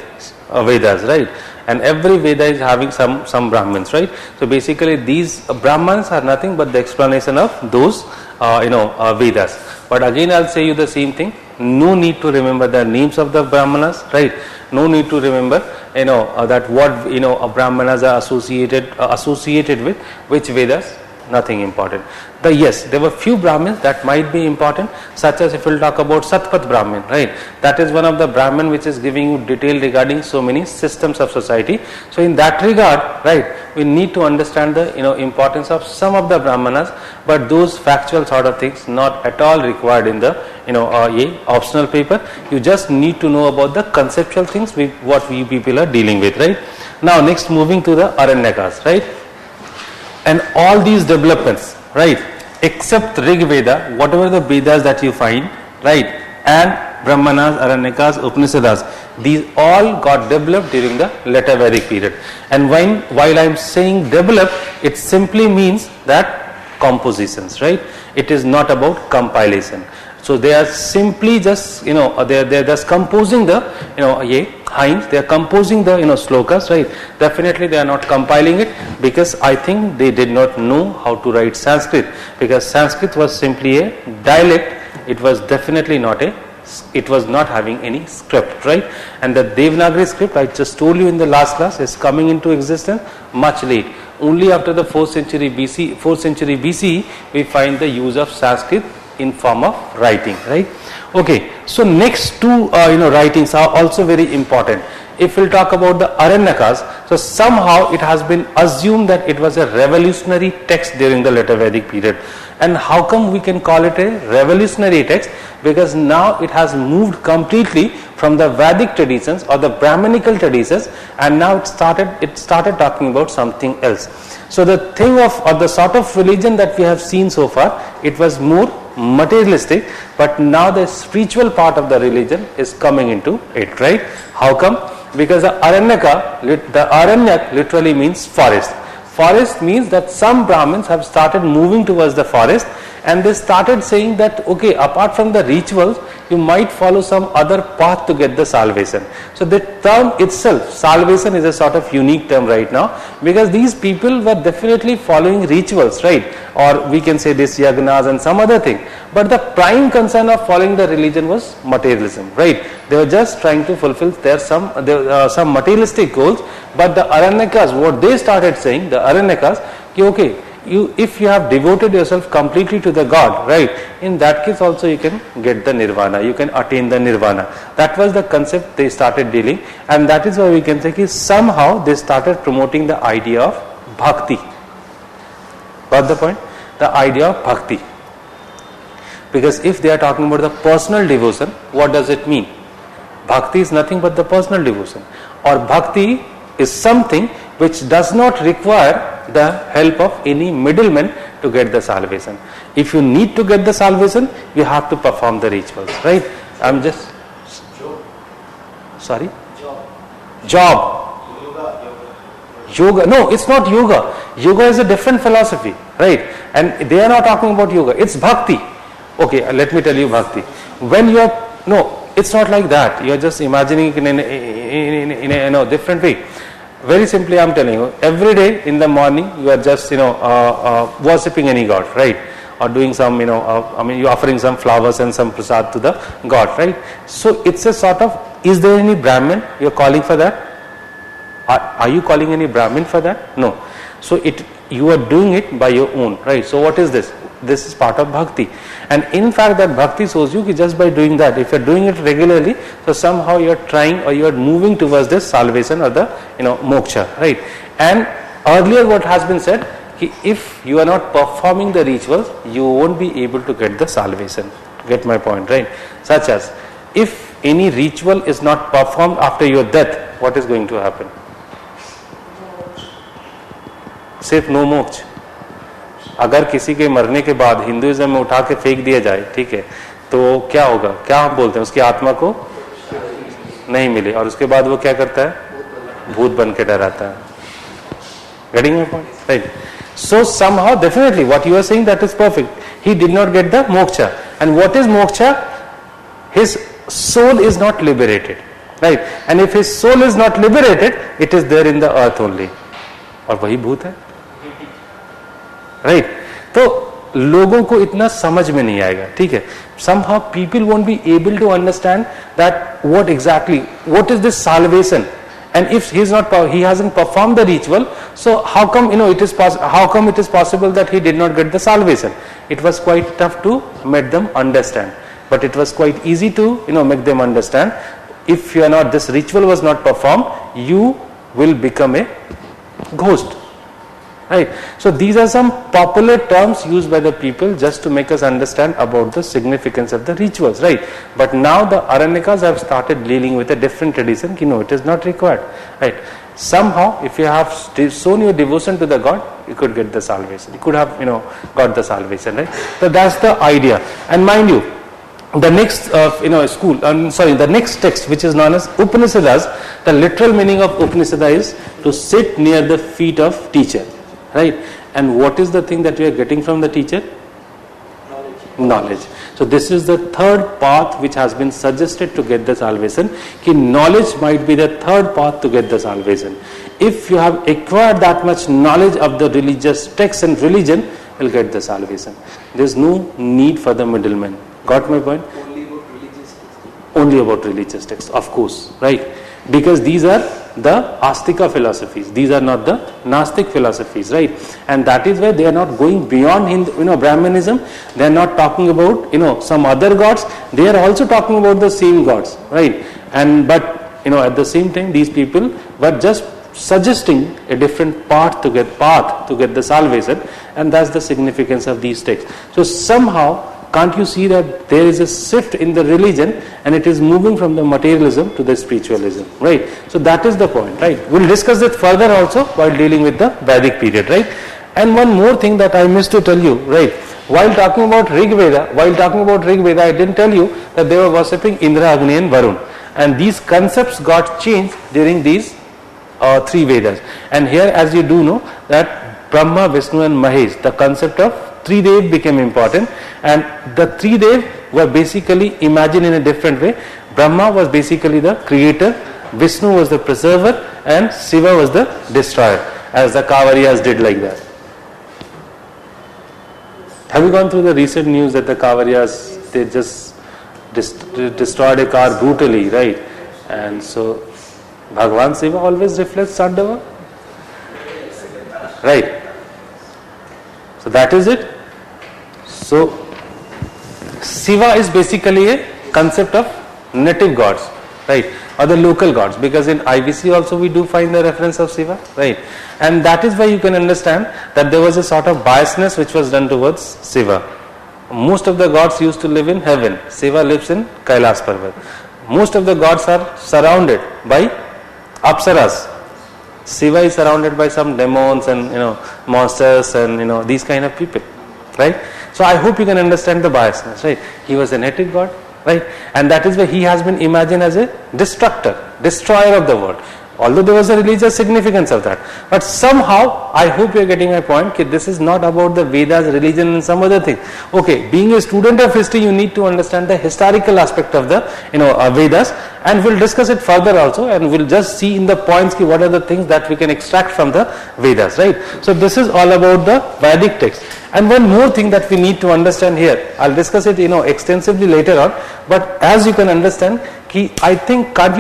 Vedas, right? And every Veda is having some Brahmins, right? So basically these Brahmans are nothing but the explanation of those Vedas. But again I'll say you the same thing. No need to remember the names of the Brahmanas, right? No need to remember that what Brahmanas are associated with which Vedas. Nothing important. Yes, there were few Brahmins that might be important, such as if we'll talk about Satpat Brahmin, right? That is one of the Brahmin which is giving you detail regarding so many systems of society. So in that regard, right, we need to understand the importance of some of the Brahmanas, but those factual sort of things not at all required in the optional paper. You just need to know about the conceptual things what we people are dealing with, right? Now next, moving to the Aranyakas, right? And all these developments, right, except Rig Veda, whatever the Vedas that you find, right, and Brahmanas, Aranyakas, Upanishads, these all got developed during the later Vedic period. And while I am saying develop, it simply means that compositions, right? It is not about compilation. So they are simply just they are just composing the hymns, they are composing the slokas, right? Definitely they are not compiling it, because I think they did not know how to write Sanskrit, because Sanskrit was simply a dialect. It was definitely not a it was not having any script, right? And the Devanagari script, I just told you in the last class, is coming into existence much late. Only after the 4th century BC, we find the use of Sanskrit in form of writing, right? Okay, so next two writings are also very important. If we'll talk about the Aranyakas, so somehow it has been assumed that it was a revolutionary text during the later Vedic period. And how come we can call it a revolutionary text? Because now it has moved completely from the Vedic traditions or the Brahmanical traditions, and now it started talking about something else. So the thing of, or the sort of religion that we have seen so far, it was more materialistic, but now the spiritual part of the religion is coming into it, right? How come? Because the Aranyak literally means forest. Forest means that some Brahmins have started moving towards the forest, and they started saying that, okay, apart from the rituals, you might follow some other path to get the salvation. So the term itself, salvation, is a sort of unique term right now, because these people were definitely following rituals, right? Or we can say this yagnas and some other thing. But the prime concern of following the religion was materialism, right? They were just trying to fulfill some materialistic goals. But the Aranyakas, what they started saying, the Aranyakas, okay, if you have devoted yourself completely to the God, right, in that case also you can get the nirvana, you can attain the nirvana. That was the concept they started dealing, and that is why we can say somehow they started promoting the idea of bhakti. Got the point? The idea of bhakti. Because if they are talking about the personal devotion, what does it mean? Bhakti is nothing but the personal devotion. Or bhakti is something which does not require the help of any middleman to get the salvation. If you need to get the salvation, you have to perform the rituals, right? I'm just... Sorry? Job. Yoga. No, it's not yoga. Yoga is a different philosophy, right? And they are not talking about yoga. It's bhakti. Okay, let me tell you bhakti. When you are... No, it's not like that. You are just imagining it in a different way. Very simply, I am telling you, every day in the morning you are just worshipping any god, right? Or doing some, you are offering some flowers and some prasad to the god, right? So it's a sort of, is there any Brahmin you are calling for that? Are you calling any Brahmin for that? No. So you are doing it by your own, right? So what is this? This is part of bhakti. And in fact that bhakti shows you just by doing that, if you are doing it regularly, so somehow you are trying or you are moving towards this salvation or the moksha, right? And earlier what has been said, if you are not performing the rituals, you won't be able to get the salvation. Get my point, right? Such as, if any ritual is not performed after your death, what is going to happen? Sif no moksha. अगर किसी के मरने के बाद Hinduism में उठा के फेंक दिया जाए, ठीक है, तो क्या होगा? क्या हम बोलते हैं? उसकी आत्मा को नहीं मिले, और उसके बाद वो क्या करता है? भूत बन के डराता है. Getting my point? Right. So somehow, definitely, what you are saying, that is perfect. He did not get the moksha. And what is moksha? His soul is not liberated, right? And if his soul is not liberated, it is there in the earth only. और वही भूत है, right? तो लोगों को इतना समझ में नहीं आएगा, ठीक है? somehow people won't be able to understand that what is this salvation, and if he hasn't performed the ritual, so how come it is possible that he did not get the salvation? It was quite tough to make them understand, but it was quite easy to make them understand. If this ritual was not performed, you will become a ghost. Right. So these are some popular terms used by the people just to make us understand about the significance of the rituals, right? But now the Aranyakas have started dealing with a different tradition. It is not required, right? Somehow, if you have shown your devotion to the God, you could get the salvation. You could have, got the salvation, right? So that's the idea. And mind you, the next the next text, which is known as Upanishads, the literal meaning of Upanishad is to sit near the feet of teacher. Right? And what is the thing that we are getting from the teacher? Knowledge. So this is the third path which has been suggested to get the salvation. Knowledge might be the third path to get the salvation. If you have acquired that much knowledge of the religious texts and religion, you will get the salvation. There is no need for the middleman. Got my point? Only about religious texts. only about religious texts, of course, right? Because these are the Astika philosophies, these are not the Nastic philosophies, right? And that is why they are not going beyond Hindu, Brahmanism. They are not talking about some other gods. They are also talking about the same gods, right? And but at the same time, these people were just suggesting a different path to get the salvation, and that's the significance of these texts. So somehow, can't you see that there is a shift in the religion and it is moving from the materialism to the spiritualism, right? So that is the point, right? We'll discuss it further also while dealing with the Vedic period, right? And one more thing that I missed to tell you, right? While talking about Rig Veda, I didn't tell you that they were worshipping Indra, Agni and Varun. And these concepts got changed during these 3 Vedas. And here, as you do know, that Brahma, Vishnu and Mahesh, the concept of 3 Dev became important, and the 3 Dev were basically imagined in a different way. Brahma was basically the creator, Vishnu was the preserver, and Shiva was the destroyer, as the Kavariyas did like that. Have you gone through the recent news that the Kavariyas, they just destroyed a car brutally, right? And so Bhagavan Shiva always reflects Sandava, right? So that is it. So Shiva is basically a concept of native gods, right, or the local gods, because in IVC also we do find the reference of Shiva, right? And that is why you can understand that there was a sort of biasness which was done towards Shiva. Most of the gods used to live in heaven. Shiva lives in Kailas Parvat. Most of the gods are surrounded by Apsaras. Shiva is surrounded by some demons and monsters and these kind of people, right? So I hope you can understand the biasness, right? He was a native god, right? And that is why he has been imagined as a destroyer of the world. Although there was a religious significance of that, but somehow I hope you are getting my point. That this is not about the Vedas, religion, and some other thing. Okay, being a student of history, you need to understand the historical aspect of the Vedas, and we'll discuss it further also, and we'll just see in the points what are the things that we can extract from the Vedas, right? So this is all about the Vedic text. And one more thing that we need to understand here, I'll discuss it extensively later on, but as you can understand, I think can't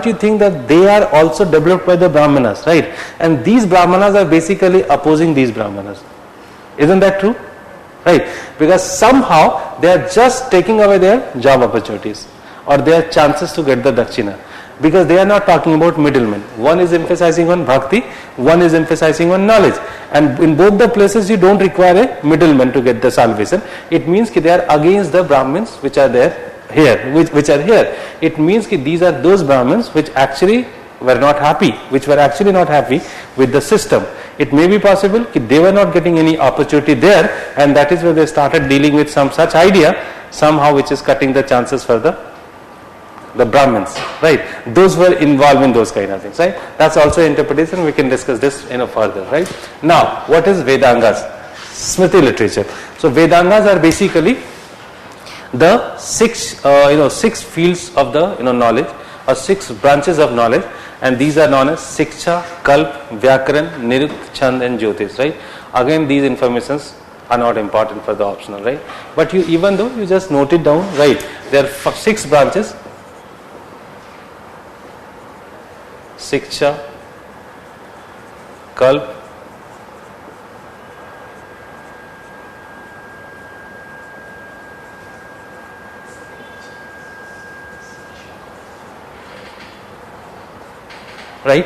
you think that they are also developed by the Brahmanas, right? And these Brahmanas are basically opposing these Brahmanas. Isn't that true? Right? Because somehow they are just taking away their job opportunities or their chances to get the Dakshina. Because they are not talking about middlemen. One is emphasizing on bhakti, one is emphasizing on knowledge. And in both the places you don't require a middleman to get the salvation. It means that they are against the Brahmins which are there here, which are here. It means that these are those Brahmins which actually were not happy, with the system. It may be possible that they were not getting any opportunity there, and that is where they started dealing with some such idea, somehow which is cutting the chances for the Brahmins, right? Those were involved in those kind of things, right? That's also interpretation. We can discuss this further, right? Now, what is Vedangas? Smriti literature. So Vedangas are basically the 6 fields of the knowledge, or 6 branches of knowledge, and these are known as Siksha, Kalp, Vyakaran, Nirut, Chand and Jyotish, right? Again, these informations are not important for the optional, right? But even though you just note it down, right? There are 6 branches: Siksha, Kalp, right?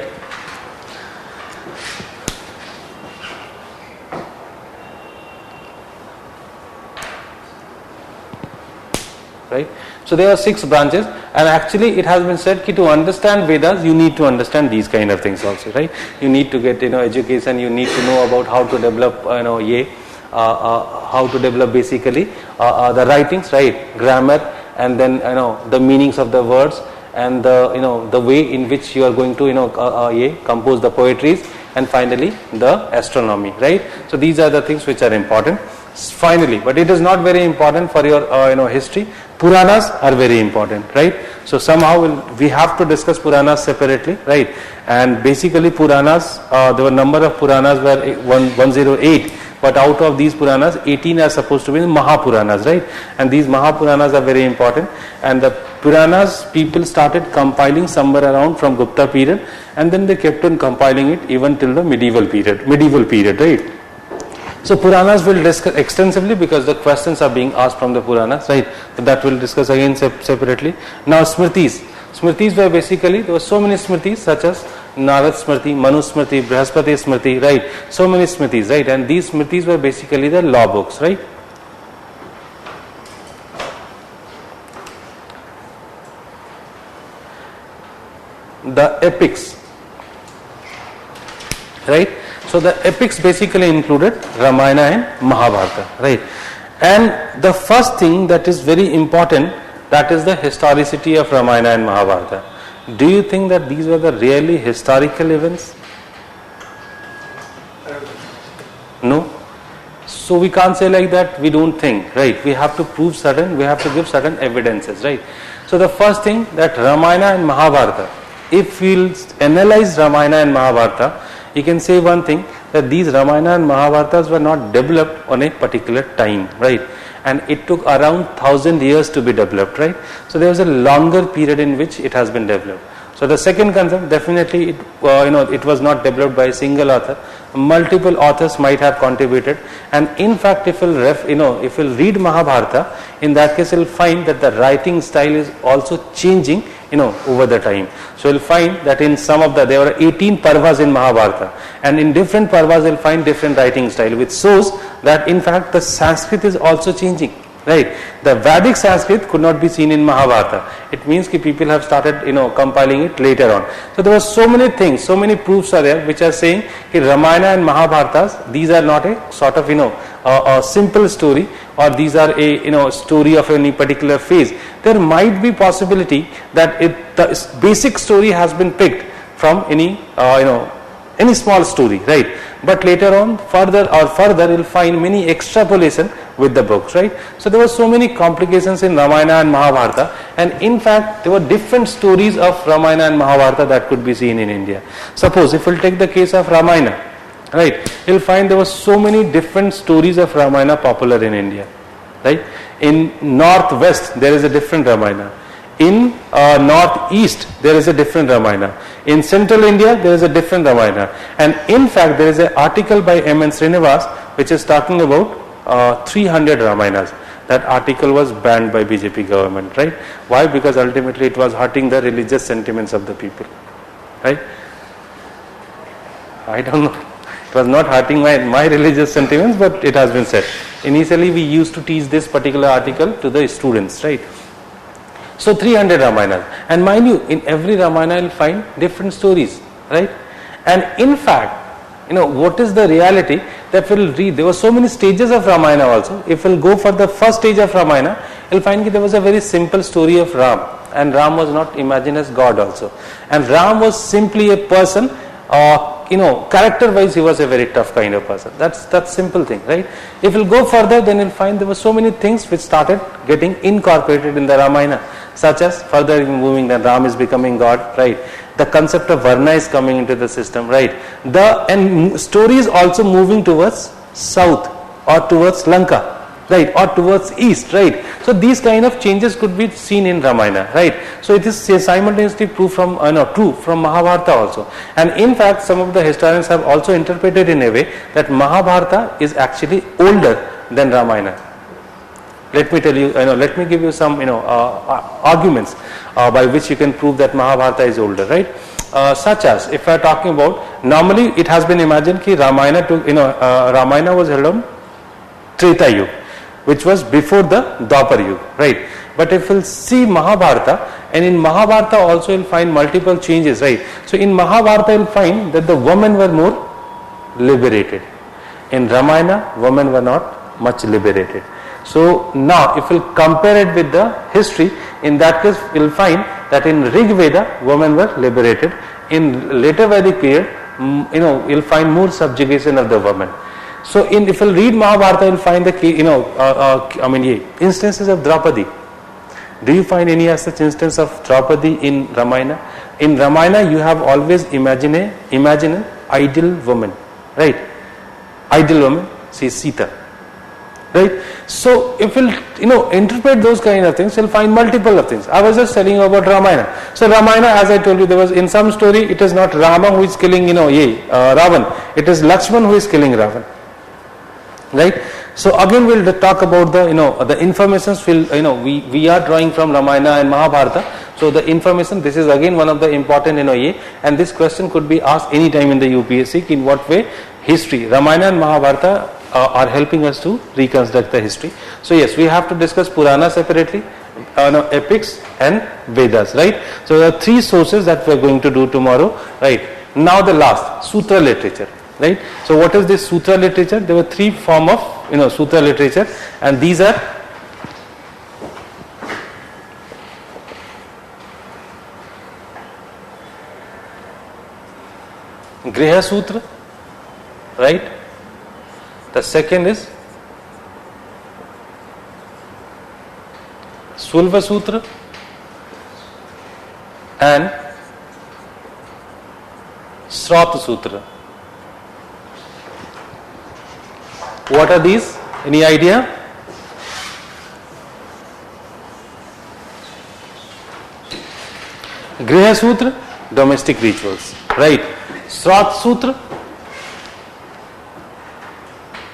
Right? So there are 6 branches, and actually it has been said that to understand Vedas you need to understand these kind of things also, right? You need to get education, you need to know about how to develop how to develop basically the writings, right? Grammar, and then the meanings of the words, and the way in which you are going to compose the poetries, and finally the astronomy, right? So these are the things which are important. Finally, but it is not very important for your history. Puranas are very important, right? So somehow we have to discuss Puranas separately, right? And basically Puranas, there were number of Puranas were 108, but out of these Puranas, 18 are supposed to be Mahapuranas, right? And these Mahapuranas are very important. And the Puranas, people started compiling somewhere around from Gupta period, and then they kept on compiling it even till the medieval period, right? So Puranas will discuss extensively because the questions are being asked from the Puranas, right? So that we'll discuss again separately. Now Smritis. Smritis were basically, there were so many Smritis such as Narad Smriti, Manu Smriti, Brihaspati Smriti, right? So many Smritis, right? And these Smritis were basically the law books, right? The epics, right? So the epics basically included Ramayana and Mahabharata, right? And the first thing that is very important, that is the historicity of Ramayana and Mahabharata. Do you think that these were the really historical events? No? So we can't say like that, we don't think, right? We have to prove certain, we have to give certain evidences, right? So the first thing, that Ramayana and Mahabharata, if we'll analyze Ramayana and Mahabharata, you can say one thing, that these Ramayana and Mahabharatas were not developed on a particular time, right? And it took around 1000 years to be developed, right? So there was a longer period in which it has been developed. So the second concept, definitely it was not developed by a single author. Multiple authors might have contributed, and in fact if you'll read Mahabharata, in that case you'll find that the writing style is also changing over the time. So you'll find that in some of there were 18 parvas in Mahabharata, and in different parvas you'll find different writing style, which shows that in fact the Sanskrit is also changing, right? The Vedic Sanskrit could not be seen in Mahabharata. It means that people have started compiling it later on. So there were so many things, so many proofs are there which are saying that Ramayana and Mahabharatas, these are not a sort of a simple story, or these are a story of any particular phase. There might be possibility that the basic story has been picked from any small story, right? But later on, further you'll find many extrapolation with the books, right? So there were so many complications in Ramayana and Mahabharata, and in fact there were different stories of Ramayana and Mahabharata that could be seen in India. Suppose if we'll take the case of Ramayana, right, you'll find there were so many different stories of Ramayana popular in India, right? In northwest there is a different Ramayana. In northeast there is a different Ramayana. In central India there is a different Ramayana. And in fact there is an article by M.N. Srinivas which is talking about 300 Ramayanas. That article was banned by BJP government, right? Why? Because ultimately it was hurting the religious sentiments of the people, right? I don't know. It was not hurting my religious sentiments, but it has been said. Initially we used to teach this particular article to the students, right? So 300 Ramayanas, and mind you, in every Ramayana you'll find different stories, right? And in fact, what is the reality that we'll read? There were so many stages of Ramayana also. If we'll go for the first stage of Ramayana, you'll find that there was a very simple story of Ram, and Ram was not imagined as God also. And Ram was simply a person, character wise he was a very tough kind of person. That's simple thing, right? If we'll go further, then you'll find there were so many things which started getting incorporated in the Ramayana, such as further moving that Ram is becoming God, right? The concept of Varna is coming into the system, right? And story is also moving towards south or towards Lanka, right? Or towards east, right? So these kind of changes could be seen in Ramayana, right? So it is simultaneously true from Mahabharata also. And in fact, some of the historians have also interpreted in a way that Mahabharata is actually older than Ramayana. Let me tell you, let me give you some, arguments by which you can prove that Mahabharata is older, right? Such as, if I are talking about, normally it has been imagined that Ramayana was held on Treta Yuga, which was before the Dwapar Yuga, right? But if we'll see Mahabharata, and in Mahabharata also you'll find multiple changes, right? So in Mahabharata you'll find that the women were more liberated. In Ramayana, women were not much liberated. So now if we'll compare it with the history, in that case we'll find that in Rig Veda women were liberated. In later Vedic period, you'll find more subjugation of the women. So if you'll read Mahabharata, you'll find the instances of Draupadi. Do you find any such instance of Draupadi in Ramayana? In Ramayana you have always imagine an ideal woman, right? Ideal woman. she is Sita. Right? So if we'll interpret those kind of things, we'll find multiple of things. I was just telling you about Ramayana. So Ramayana, as I told you, there was in some story it is not Rama who is killing Ravan. It is Lakshman who is killing Ravan. Right? So again we'll talk about the informations. We are drawing from Ramayana and Mahabharata. So the information, this is again one of the important and this question could be asked any time in the UPSC. In what way history, Ramayana and Mahabharata are helping us to reconstruct the history. So yes, we have to discuss Purana separately, epics and Vedas, right? So there are three sources that we are going to do tomorrow, right? Now the last, Sutra literature, right? So what is this Sutra literature? There were three form of Sutra literature, and these are Griha Sutra, right? The second is Sulva Sutra and Srauta Sutra. What are these? Any idea? Griha Sutra, domestic rituals, right? Srauta Sutra,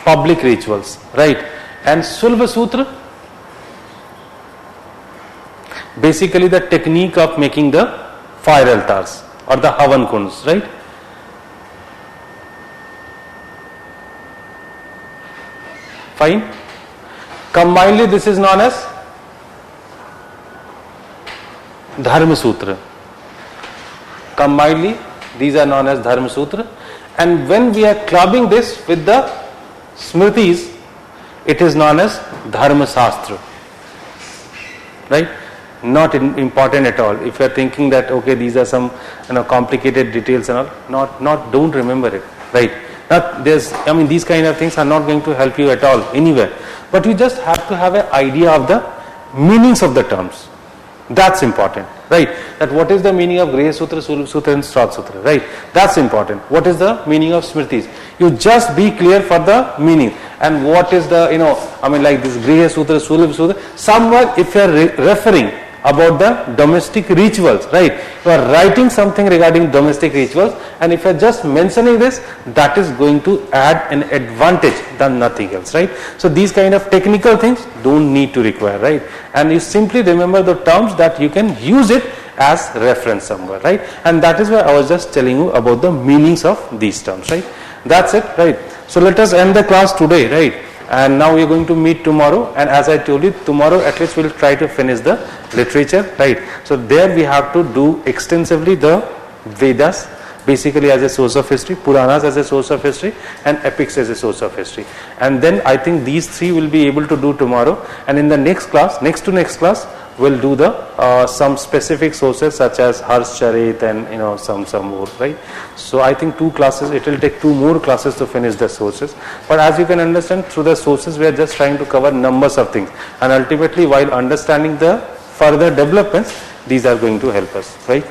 public rituals, right? And Sulva Sutra, basically the technique of making the fire altars or the Havan kunds, right? Fine. Combinedly this is known as Dharma Sutra. Combinedly these are known as Dharma Sutra, and when we are clubbing this with the Smritis, it is known as Dharma Shastra, right? Not important at all. If you are thinking that okay, these are some complicated details and all, don't remember it, right? These kind of things are not going to help you at all anywhere. But you just have to have an idea of the meanings of the terms. That's important, right? That what is the meaning of Griha Sutra, Sulva Sutra and Srauta Sutra, right? That's important. What is the meaning of Smritis? You just be clear for the meaning. And what is the, like this Griha Sutra, Sulva Sutra, somewhere if you are referring about the domestic rituals, right? You are writing something regarding domestic rituals, and if you are just mentioning this, that is going to add an advantage than nothing else, right? So these kind of technical things don't need to require, right? And you simply remember the terms that you can use it as reference somewhere, right? And that is why I was just telling you about the meanings of these terms, right? That's it, right? So let us end the class today, right? And now we are going to meet tomorrow, and as I told you, tomorrow at least we will try to finish the literature, right? So there we have to do extensively the Vedas, basically as a source of history, Puranas as a source of history, and epics as a source of history. And then I think these three will be able to do tomorrow, and in the next class, next to next class, we'll do the some specific sources such as Harsh Charit and some more, right? So I think 2 classes, it will take 2 more classes to finish the sources. But as you can understand, through the sources we are just trying to cover numbers of things, and ultimately while understanding the further developments, these are going to help us, right?